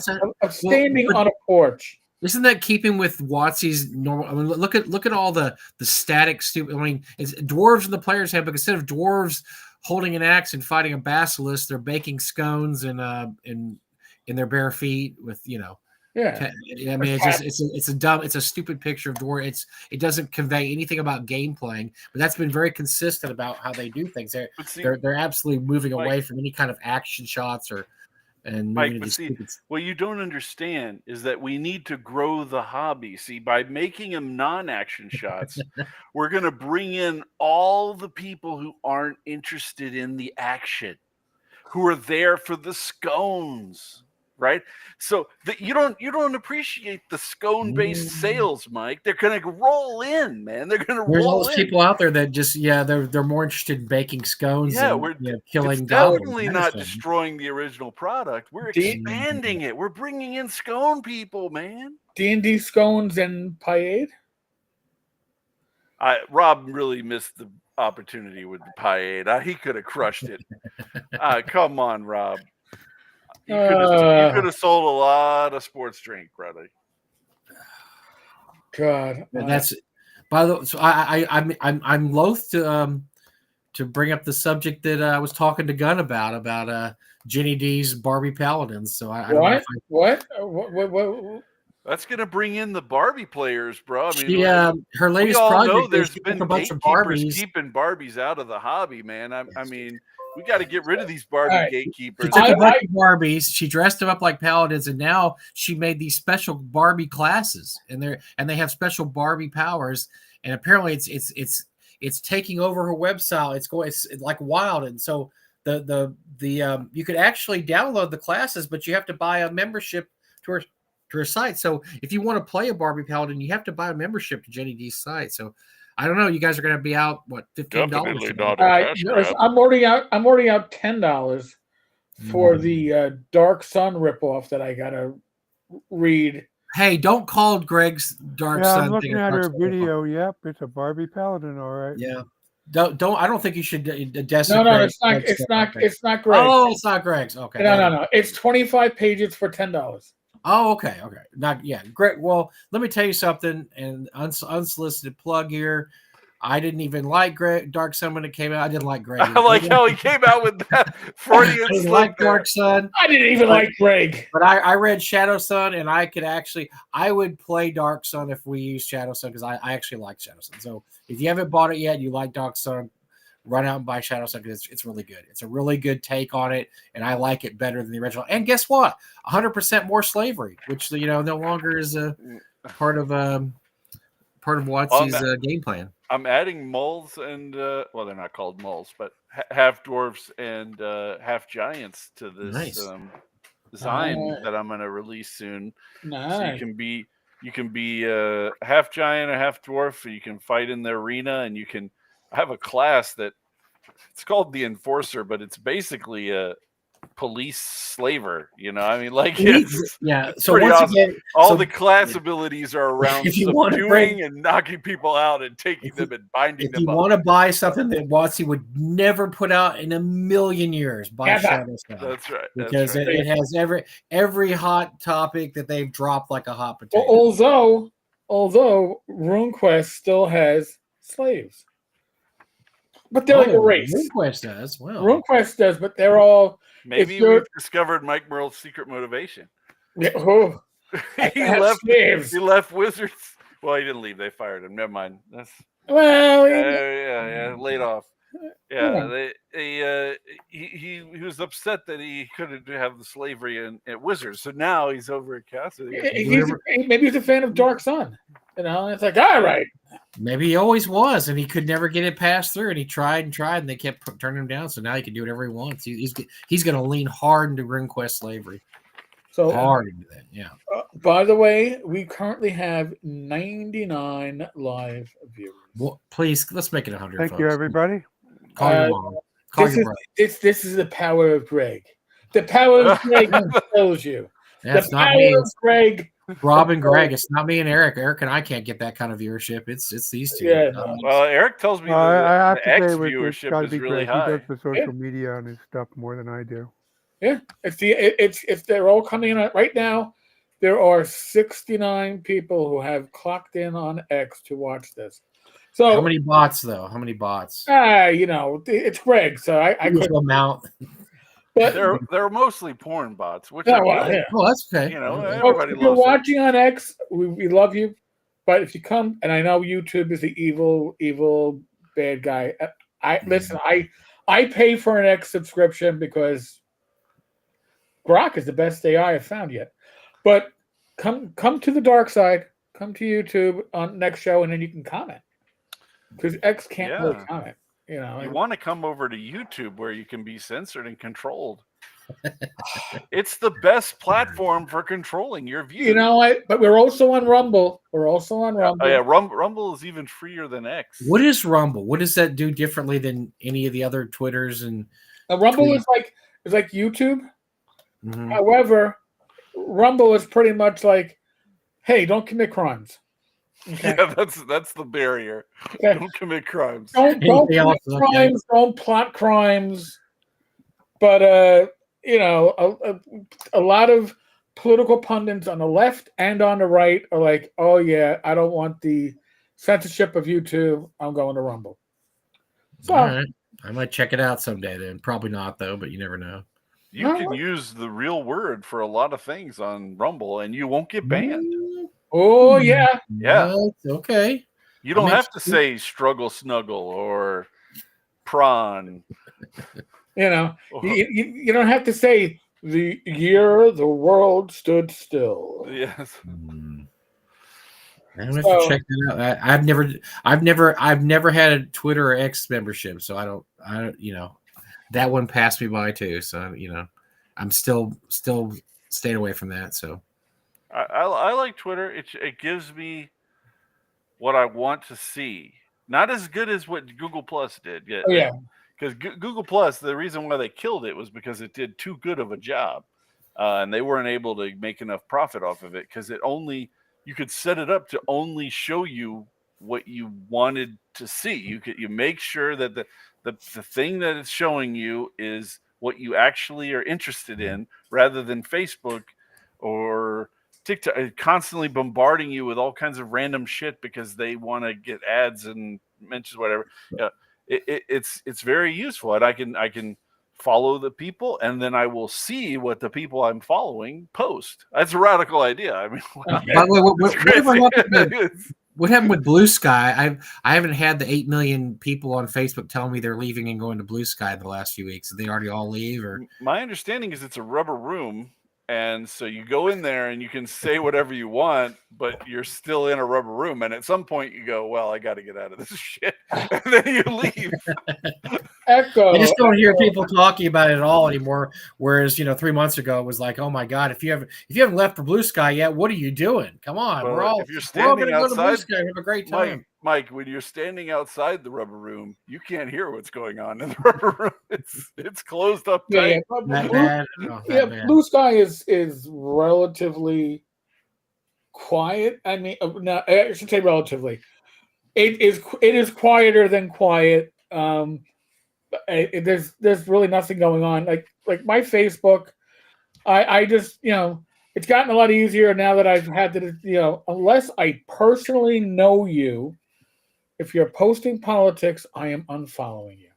of standing on a porch? Isn't that keeping with WotC's normal? I mean, look at all the static stupid. I mean, it's dwarves in the player's handbook. Instead of dwarves holding an axe and fighting a basilisk, they're baking scones in their bare feet with Yeah. I mean, it's a stupid picture of dwarf. It doesn't convey anything about game playing, but that's been very consistent about how they do things. They're absolutely moving away from any kind of action shots Mike, what you don't understand is that we need to grow the hobby. See, by making them non-action shots, we're going to bring in all the people who aren't interested in the action, who are there for the scones. Right, so you don't appreciate the scone-based sales, Mike. They're gonna roll in, man. They're gonna roll in. There's all those people out there that just they're more interested in baking scones. Yeah, we're killing. It's definitely not destroying the original product. We're expanding it. We're bringing in scone people, man. D&D scones and paella. Rob really missed the opportunity with the paella. He could have crushed it. Come on, Rob. You could have sold a lot of sports drink, brother. God, that's by the way. So I'm loath to bring up the subject that I was talking to Gunn about Jenny D's Barbie Paladins. So what? That's gonna bring in the Barbie players, bro. I mean, her latest we all project. Know there's been a bunch of Barbies keeping Barbies out of the hobby, man. I mean. We got to get rid of these Barbie gatekeepers. She took a bunch of Barbies. She dressed them up like paladins, and now she made these special Barbie classes, and they have special Barbie powers. And apparently, it's taking over her website. It's like wild. And so the you could actually download the classes, but you have to buy a membership to her site. So if you want to play a Barbie paladin, you have to buy a membership to Jenny D's site. So. I don't know. You guys are going to be out what $15? I'm already out. I'm already out $10 for the Dark Sun ripoff that I gotta read. Hey, don't call Greg's Dark Sun. I'm looking at her video. Yep, it's a Barbie Paladin, all right. Yeah. Don't. I don't think you should desecrate. No, it's not. It's not. It's not Greg's. Oh, it's not Greg's. Okay. No. It's 25 pages for $10. Oh, okay. Great. Well, let me tell you something, and unsolicited plug here. I didn't even like Dark Sun when it came out. I didn't like Greg. I like how he came out with that Freudian I didn't like Dark Sun. I didn't even like Greg. But I read Shadow Sun, and I would play Dark Sun if we use Shadow Sun because I actually like Shadow Sun. So if you haven't bought it yet, you like Dark Sun, run out and buy Shadow Sun because it's really good. It's a really good take on it, and I like it better than the original. And guess what? 100% more slavery, which no longer is a part of WotC's game plan. I'm adding moles and well, they're not called moles, but half dwarves and half giants to this design that I'm going to release soon. Nice. So you can be half giant or half dwarf. You can fight in the arena, and you can have a class that it's called the Enforcer, but it's basically a police slaver. You know, I mean, like Police- it's So pretty once awesome. again, All so the class abilities are around If you wanna subduing bring- and knocking people out and taking them and binding if them you up. want to buy something that WotC would never put out in a million years, buy Ever. Shadow Sky. That's right. Because That's right. it has every hot topic that they've dropped like a hot potato. Although RuneQuest still has slaves, but they're like a race. RuneQuest does. Well, RuneQuest does, but they're all. Maybe you're- we've discovered Mike Merle's secret motivation. Yeah, oh, he have left. slaves. He left Wizards. Well, he didn't leave. They fired him. Never mind. That's Well, yeah, laid off. Yeah. He was upset that he couldn't have the slavery at Wizards. So now he's over at Cassidy. maybe he's a fan of Dark Sun. You know, it's like, all right. maybe he always was, and he could never get it passed through, and he tried, and they kept turning him down. So now he can do whatever he wants. He's going to lean hard into RuneQuest slavery. So Hard into that, yeah. by the way, we currently have 99 live viewers. Well, please, let's make it 100. Thank folks. you, everybody. Call your mom. Call your brother. This is the power of Greg. The power of Greg tells you. That's the not power me. of Greg. Rob and Greg. It's not me and Eric. Eric and I can't get that kind of viewership. It's these two. Yeah, no. Well, Eric tells me I have the to X say, it's got viewership to is be really Greg. high. He does the social media and his stuff more than I do. Yeah, it's they're all coming in right now. There are 69 people who have clocked in on X to watch this. So How many bots though? How many bots? you know, it's Greg, so I Equal could. amount. But They're mostly porn bots, which Yeah, are well, good. yeah. Oh, that's okay. You know, Okay. everybody if you're loves it. watching on X, we love you. But if you come, and I know YouTube is the evil bad guy. Listen. I pay for an X subscription because Grok is the best AI I've found yet. But come to the dark side. Come to YouTube on next show, and then you can comment because X can't really comment. You know, You want to come over to YouTube where you can be censored and controlled. It's the best platform for controlling your views. you know what? But we're also on Rumble. We're also on Rumble. Oh, yeah, Rumble is even freer than X. What is Rumble? What does that do differently than any of the other Twitters and? Rumble Tweet. is like YouTube. Mhm. However, Rumble is pretty much like, hey, don't commit crimes. Okay. Yeah, that's the barrier. Okay. Don't commit crimes. Don't Anything commit else is okay. crimes. Don't plot crimes. But you know, a lot of political pundits on the left and on the right are like, oh yeah, I don't want the censorship of YouTube. I'm going to Rumble. So All right. I might check it out someday. Then probably not though, but you never know. You can use the real word for a lot of things on Rumble, and you won't get banned. oh yeah. Yeah. Well, okay. You don't makes have to say struggle, snuggle, or prawn. You know, you don't have to say the year the world stood still. Yes. I'm gonna have to check that out. I've never had a Twitter or X membership, so I don't that one passed me by too. So I'm still staying away from that. So I like Twitter. It gives me what I want to see. Not as good as what Google Plus did. Oh, yeah. Because Google Plus, the reason why they killed it was because it did too good of a job, and they weren't able to make enough profit off of it because you could set it up to only show you what you wanted to see. You make sure that the thing that it's showing you is what you actually are interested in, rather than Facebook or TikTok constantly bombarding you with all kinds of random shit because they want to get ads and mentions, whatever. It's very useful, and I can follow the people, and then I will see what the people I'm following post. That's a radical idea. I mean, by the way, what happened with Blue Sky? I haven't had the 8 million people on Facebook telling me they're leaving and going to Blue Sky in the last few weeks. Did they already all leave? Or my understanding is it's a rubber room. And so you go in there and you can say whatever you want, but you're still in a rubber room. And at some point you go, well, I got to get out of this shit. And then you leave. Echo. I just don't hear people talking about it at all anymore. Whereas, 3 months ago it was like, oh my God, if you haven't left for Blue Sky yet, what are you doing? Come on. Well, we're all if you're going to standing go to Blue outside, Sky and have a great time. Mike, when you're standing outside the rubber room, you can't hear what's going on in the rubber room. It's closed up Yeah, tight. yeah. But That Blue, bad? Oh, that yeah, bad. Blue Sky is relatively quiet. I mean, no, I should say relatively. It is quieter than quiet. There's really nothing going on. Like my Facebook, I just it's gotten a lot easier now that I've had to unless I personally know you, if you're posting politics, I am unfollowing you.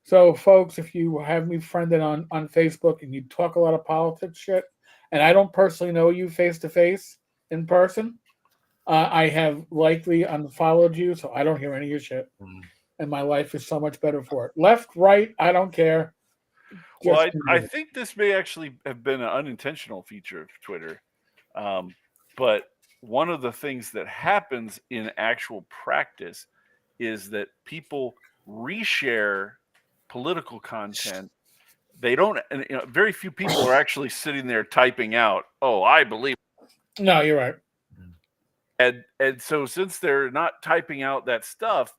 So folks, if you have me friended on Facebook and you talk a lot of politics shit, and I don't personally know you face to face in person, I have likely unfollowed you, so I don't hear any of your shit. And my life is so much better for it. Left, right, I don't care. Well, Just I think this may actually have been an unintentional feature of Twitter. But one of the things that happens in actual practice is that people reshare political content. They don't, and, very few people are actually sitting there typing out, "Oh, I believe." No, you're right. And so since they're not typing out that stuff,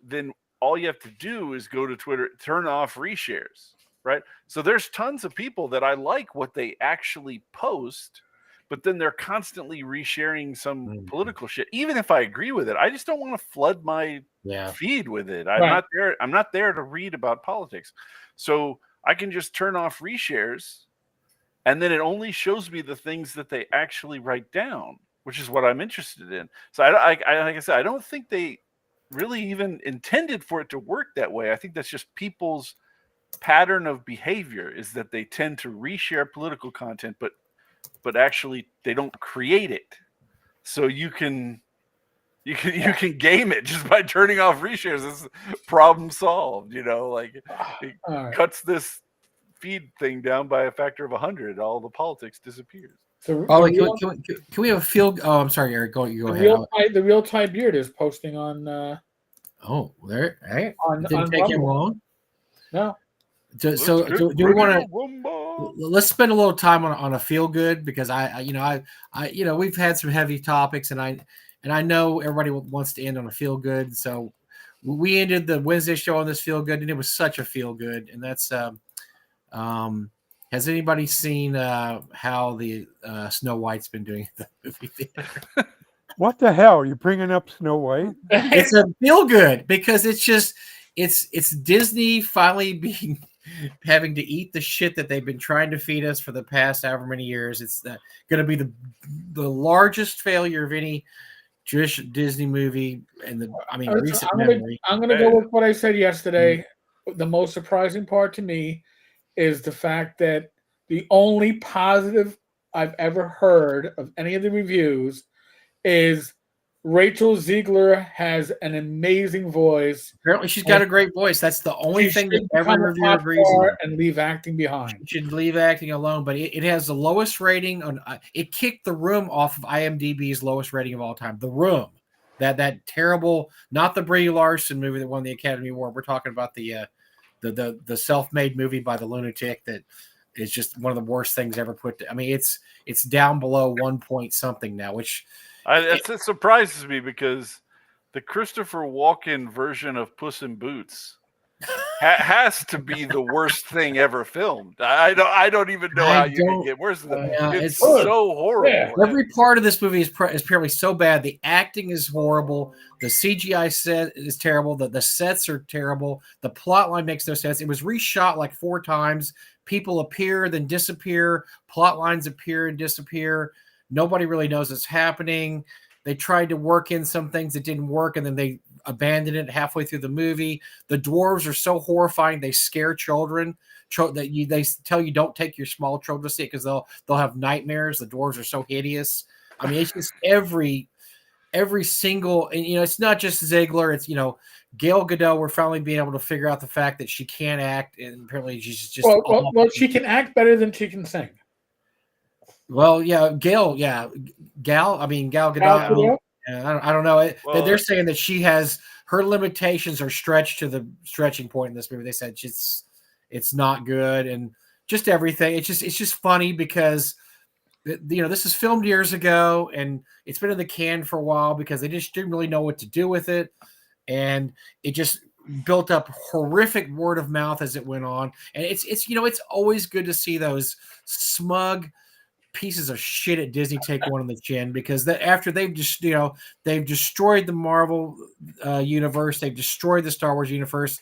then all you have to do is go to Twitter, turn off reshares, right? So there's tons of people that I like what they actually post, but then they're constantly resharing some political shit. Even if I agree with it, I just don't want to flood my feed with it. I'm not there to read about politics. So I can just turn off reshares, and then it only shows me the things that they actually write down, which is what I'm interested in. So I like I said, I don't think they really even intended for it to work that way. I think that's just people's pattern of behavior, is that they tend to reshare political content, but actually they don't create it. So you can game it just by turning off reshares. This problem solved. It cuts this feed thing down by a factor of 100. All the politics disappears. Can we have a field? Oh, I'm sorry, Eric. Go ahead. The real Thai beard is posting on. There. Hey, on didn't take him long. No. Do we want to? Let's spend a little time on a feel good, because we've had some heavy topics, and I know everybody wants to end on a feel good. So we ended the Wednesday show on this feel good, and it was such a feel good. And that's has anybody seen how the Snow White's been doing at the movie theater? What the hell? You're bringing up Snow White? It's a feel good, because it's Disney finally having to eat the shit that they've been trying to feed us for the past however many years. It's going to be the largest failure of any Jewish Disney movie in recent memory. I'm going to go with what I said yesterday. The most surprising part to me is the fact that the only positive I've ever heard of any of the reviews is Rachel Ziegler has an amazing voice. Apparently, she's got a great voice. That's the only thing that every reviewer agrees on. And leave acting behind. She should leave acting alone. But it has the lowest rating on. It kicked The Room off of IMDb's lowest rating of all time. The Room, that terrible, not the Brie Larson movie that won the Academy Award. We're talking about the self-made movie by the lunatic that is just one of the worst things ever put. It's down below 1 point something now, which. It surprises me, because the Christopher Walken version of Puss in Boots has to be the worst thing ever filmed. I don't even know how you can get worse than that. It's so horrible. Yeah. Every part of this movie is apparently so bad. The acting is horrible. The CGI set is terrible. The sets are terrible. The plot line makes no sense. It was reshot like 4 times. People appear, then disappear. Plot lines appear and disappear. Nobody really knows what's happening. They tried to work in some things that didn't work, and then they abandoned it halfway through the movie. The dwarves are so horrifying; they scare children. They tell you don't take your small children to see it because they'll have nightmares. The dwarves are so hideous. It's just every single, and it's not just Ziegler. It's Gail Gadot. We're finally being able to figure out the fact that she can't act, and apparently she's just well, she can act better than she can sing. Well, yeah, Gal Gadot. I don't know. They're saying that she has her limitations are stretched to the stretching point in this movie. They said it's not good, and just everything. It's just funny because this is filmed years ago, and it's been in the can for a while because they just didn't really know what to do with it, and it just built up horrific word of mouth as it went on. And it's always good to see those smug pieces of shit at Disney take one on the chin, because after they've just they've destroyed the Marvel universe, they've destroyed the Star Wars universe,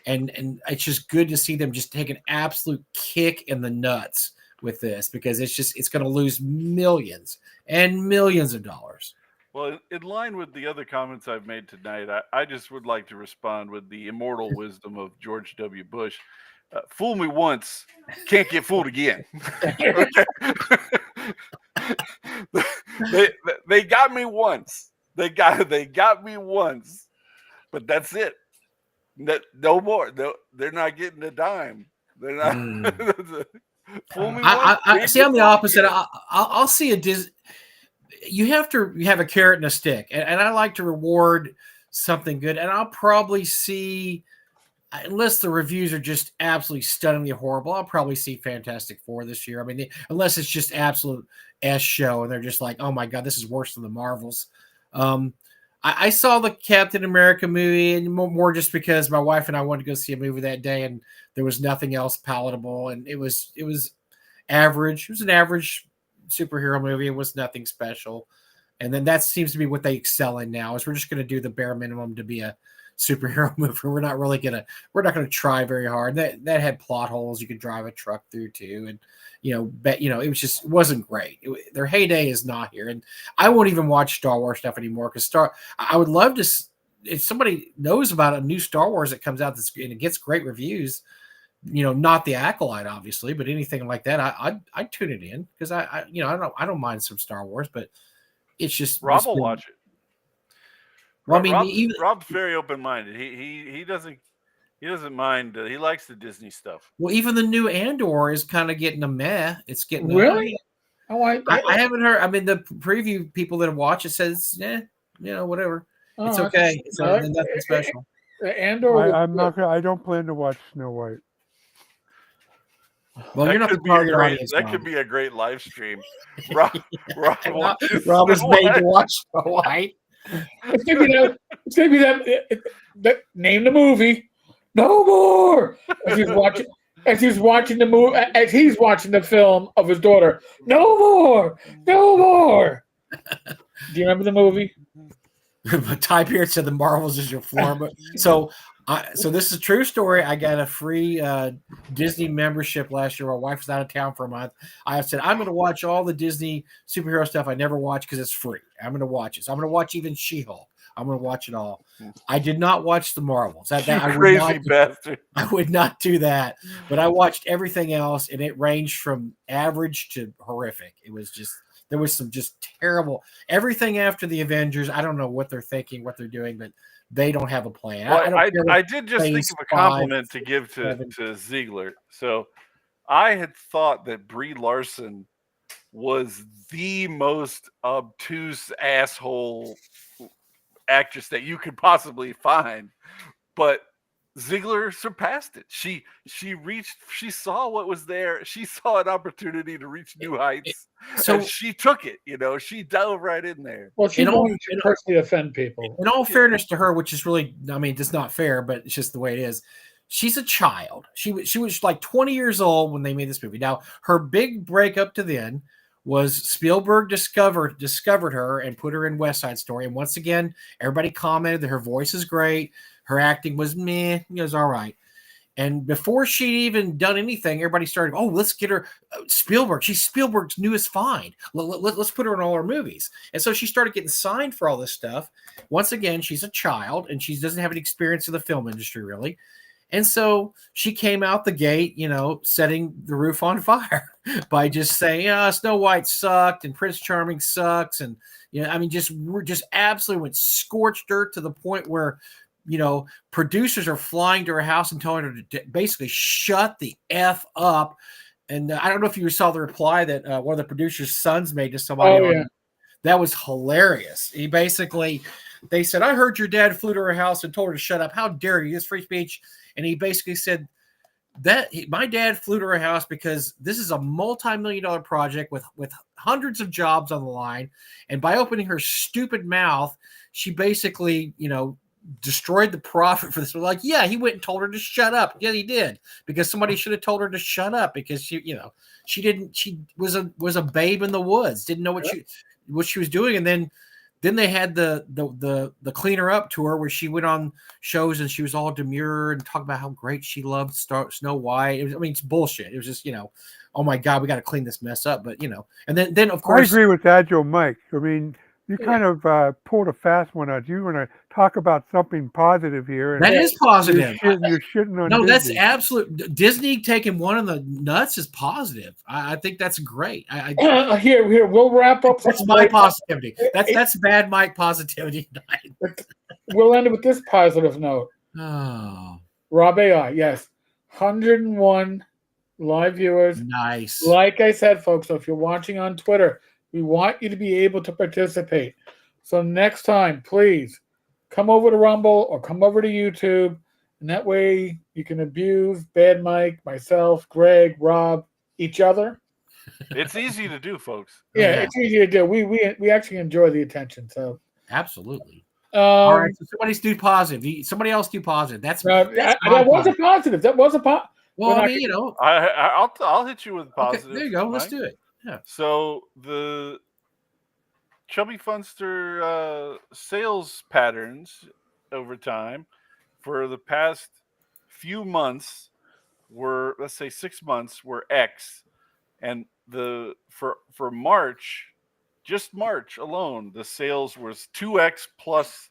and it's just good to see them just take an absolute kick in the nuts with this, because it's going to lose millions and millions of dollars. Well, in line with the other comments I've made tonight, I just would like to respond with the immortal wisdom of George W. Bush. Fool me once, can't get fooled again. they got me once. They got me once, but that's it. No more. They're not getting a dime. They're not. Fool me once. I see. I'm the opposite. I'll see a Disney. You have to have a carrot and a stick, and I like to reward something good. And I'll probably see, unless the reviews are just absolutely stunningly horrible, I'll probably see Fantastic Four this year. I mean, unless it's just absolute S show, and they're just like, oh my God, this is worse than the Marvels. I saw the Captain America movie, and more just because my wife and I wanted to go see a movie that day, and there was nothing else palatable, and it was average. It was an average superhero movie. It was nothing special. And then that seems to be what they excel in now, is we're just going to do the bare minimum to be a superhero movie. We're not going to try very hard. That had plot holes you could drive a truck through too. And, it wasn't great. Their heyday is not here. And I won't even watch Star Wars stuff anymore, because I would love to, if somebody knows about a new Star Wars that comes out and it gets great reviews, not the Acolyte, obviously, but anything like that, I'd tune it in, because I don't mind some Star Wars, but it's just Rob will watch it. Well, I mean, Rob's very open-minded. He doesn't mind. He likes the Disney stuff. Well, even the new Andor is kind of getting a meh. It's getting really. I haven't heard. I mean, the preview people that watch it says, whatever. It's okay. It's nothing special. Andor. I'm not. I don't plan to watch Snow White. Well, you're not the target audience. That could be a great live stream. Rob is made to watch Snow White. It's gonna be that name the movie. No more. As he's watching the movie, as he's watching the film of his daughter. No more. No more. Do you remember the movie? Ty Pierce said the Marvels is your floor, but so this is a true story. I got a free Disney membership last year. My wife was out of town for a month. I said, I'm going to watch all the Disney superhero stuff I never watched because it's free. I'm going to watch it. So I'm going to watch even She-Hulk. I'm going to watch it all. I did not watch the Marvels. Crazy bastard. I would not do that. But I watched everything else, and it ranged from average to horrific. It was just, there was some just terrible, everything after the Avengers. I don't know what they're thinking, what they're doing, but they don't have a plan. Well, I did just think of a compliment to give to Ziegler. So I had thought that Brie Larson was the most obtuse asshole actress that you could possibly find, but Ziegler surpassed it. She saw what was there. She saw an opportunity to reach new heights. So she took it, she dove right in there. Well, she wanted to personally offend people. In all fairness to her, which is really, I mean, it's not fair, but it's just the way it is. She's a child. She was like 20 years old when they made this movie. Now, her big break up to then was Spielberg discovered her and put her in West Side Story. And once again, everybody commented that her voice is great. Her acting was meh. It was all right. And before she'd even done anything, everybody started, oh, let's get her Spielberg. She's Spielberg's newest find. Let's put her in all our movies. And so she started getting signed for all this stuff. Once again, she's a child, and she doesn't have any experience in the film industry, really. And so she came out the gate, setting the roof on fire by just saying, Snow White sucked and Prince Charming sucks. And, just absolutely went scorched dirt to the point where, producers are flying to her house and telling her to basically shut the F up. And I don't know if you saw the reply that one of the producers' sons made to somebody. Oh, yeah. That was hilarious. They said, I heard your dad flew to her house and told her to shut up. How dare you? This free speech. And he basically said, my dad flew to her house because this is a multi-million-dollar project with hundreds of jobs on the line, and by opening her stupid mouth, she basically, destroyed the profit for this. We're like, yeah, he went and told her to shut up. Yeah, he did, because somebody should have told her to shut up, because she was a babe in the woods, didn't know what she was doing. And then they had the clean her up tour where she went on shows and she was all demure and talked about how great she loved Snow White. It's bullshit. It was just, oh my God, we got to clean this mess up. But, and then of course. I agree with Agile Mike. I mean, you kind of pulled a fast one out. You want to talk about something positive here. And that is positive. You're shitting on no, Disney. That's absolute. Disney taking one of the nuts is positive. I think that's great. Here, we'll wrap up. That's my positivity. That's bad Mike positivity tonight. We'll end it with this positive note. Oh. Rob AI, yes. 101 live viewers. Nice. Like I said, folks, so if you're watching on Twitter, we want you to be able to participate. So next time, please come over to Rumble or come over to YouTube, and that way you can abuse Bad Mike, myself, Greg, Rob, each other. It's easy to do, folks. Yeah, it's easy to do. We actually enjoy the attention. So absolutely. All right, so somebody else do positive. That was a positive. That was a positive. Well, I'll hit you with positive. Okay, there you go. Mike. Let's do it. Yeah. So the Chubby Funster sales patterns over time for the past few months were, let's say 6 months, were X, and for March, just March alone, the sales was 2X plus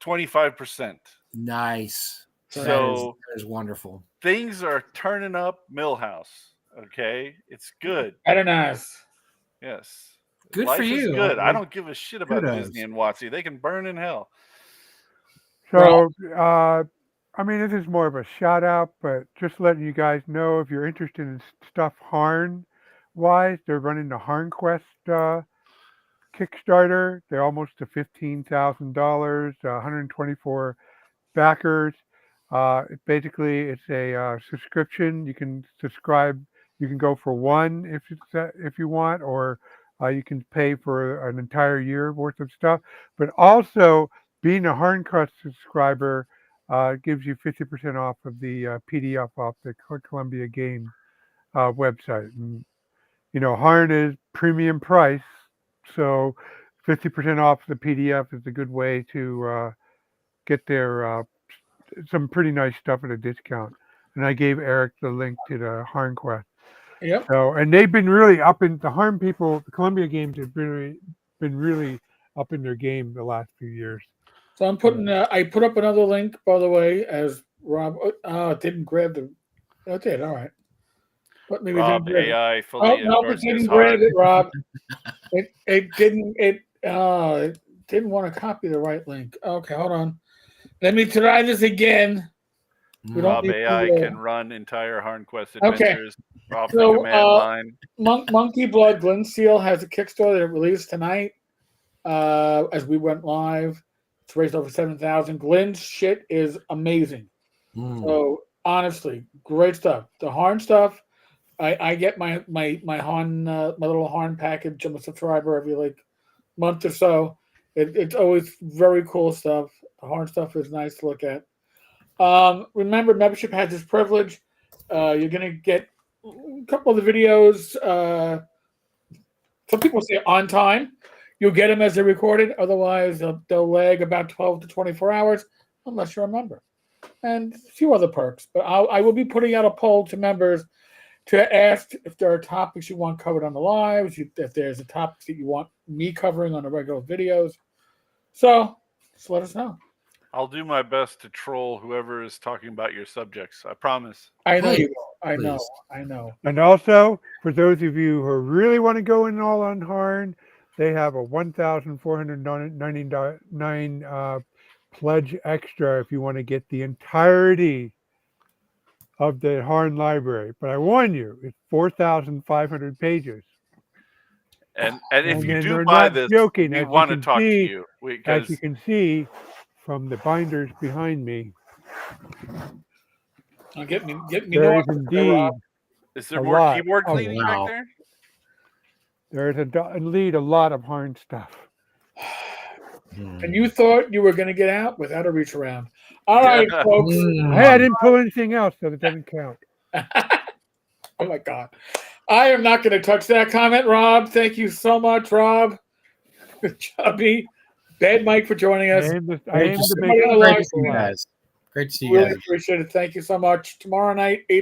25%. Nice. So that is wonderful. Things are turning up Millhouse. Okay, it's good. Very nice. Yes. Good Life for you. is good. I don't give a shit about Kudos. Disney and WotC. They can burn in hell. So, this is more of a shout out, but just letting you guys know, if you're interested in stuff Harn wise, they're running the Harn Quest Kickstarter. They're almost to $15,000, 124 backers. Basically, it's a subscription. You can subscribe. You can go for one if you want, or you can pay for an entire year worth of stuff. But also, being a Harncrest subscriber gives you 50% off of the PDF off the Columbia Game website. And, Harn is premium price, so 50% off the PDF is a good way to get their some pretty nice stuff at a discount. And I gave Eric the link to the Harn Quest. Yep. So, and they've been really up in the Harn people. The Columbia Games have been really up in their game the last few years. So I'm putting. I put up another link, by the way, as Rob. It didn't grab the. It did. All right. But maybe Rob didn't grab AI it. fully No, it didn't grab it, Rob. It didn't. It didn't want to copy the right link. Okay, hold on. Let me try this again. Rob AI can run entire HarnQuest adventures off the command line. Monkey Blood Glint Seal has a Kickstarter that released tonight. As we went live, it's raised over 7,000. Glint's shit is amazing. So honestly, great stuff. The Harn stuff, I get my Harn my little Harn package. I'm a subscriber every month or so. It's always very cool stuff. The Harn stuff is nice to look at. Remember, membership has this privilege. You're going to get a couple of the videos. Some people say on time. You'll get them as they're recorded. Otherwise, they'll lag about 12 to 24 hours, unless you're a member. And a few other perks. But I will be putting out a poll to members to ask if there are topics you want covered on the lives, if there's a topics that you want me covering on the regular videos. So just let us know. I'll do my best to troll whoever is talking about your subjects. I promise. I know you will. I know. And also, for those of you who really want to go in all on Harn, they have a 1,499 pledge extra if you want to get the entirety of the Harn library. But I warn you, it's 4,500 pages. And if you do buy this, joking, we want to talk to you. As you can see from the binders behind me. Get me There north is of there, Rob. indeed, Is there a more lot. keyboard Oh, cleaning wow. back there? there is indeed a lot of Harn stuff. And you thought you were going to get out without a reach around. All right, folks. Hey, I didn't pull anything else, so that doesn't count. Oh my God. I am not going to touch that comment, Rob. Thank you so much, Rob. Chubby. Bad Mike for joining us. I aim to Somebody make on the other line. people laugh. Great to see you Really guys. appreciate it. Thank you so much. Tomorrow night, 8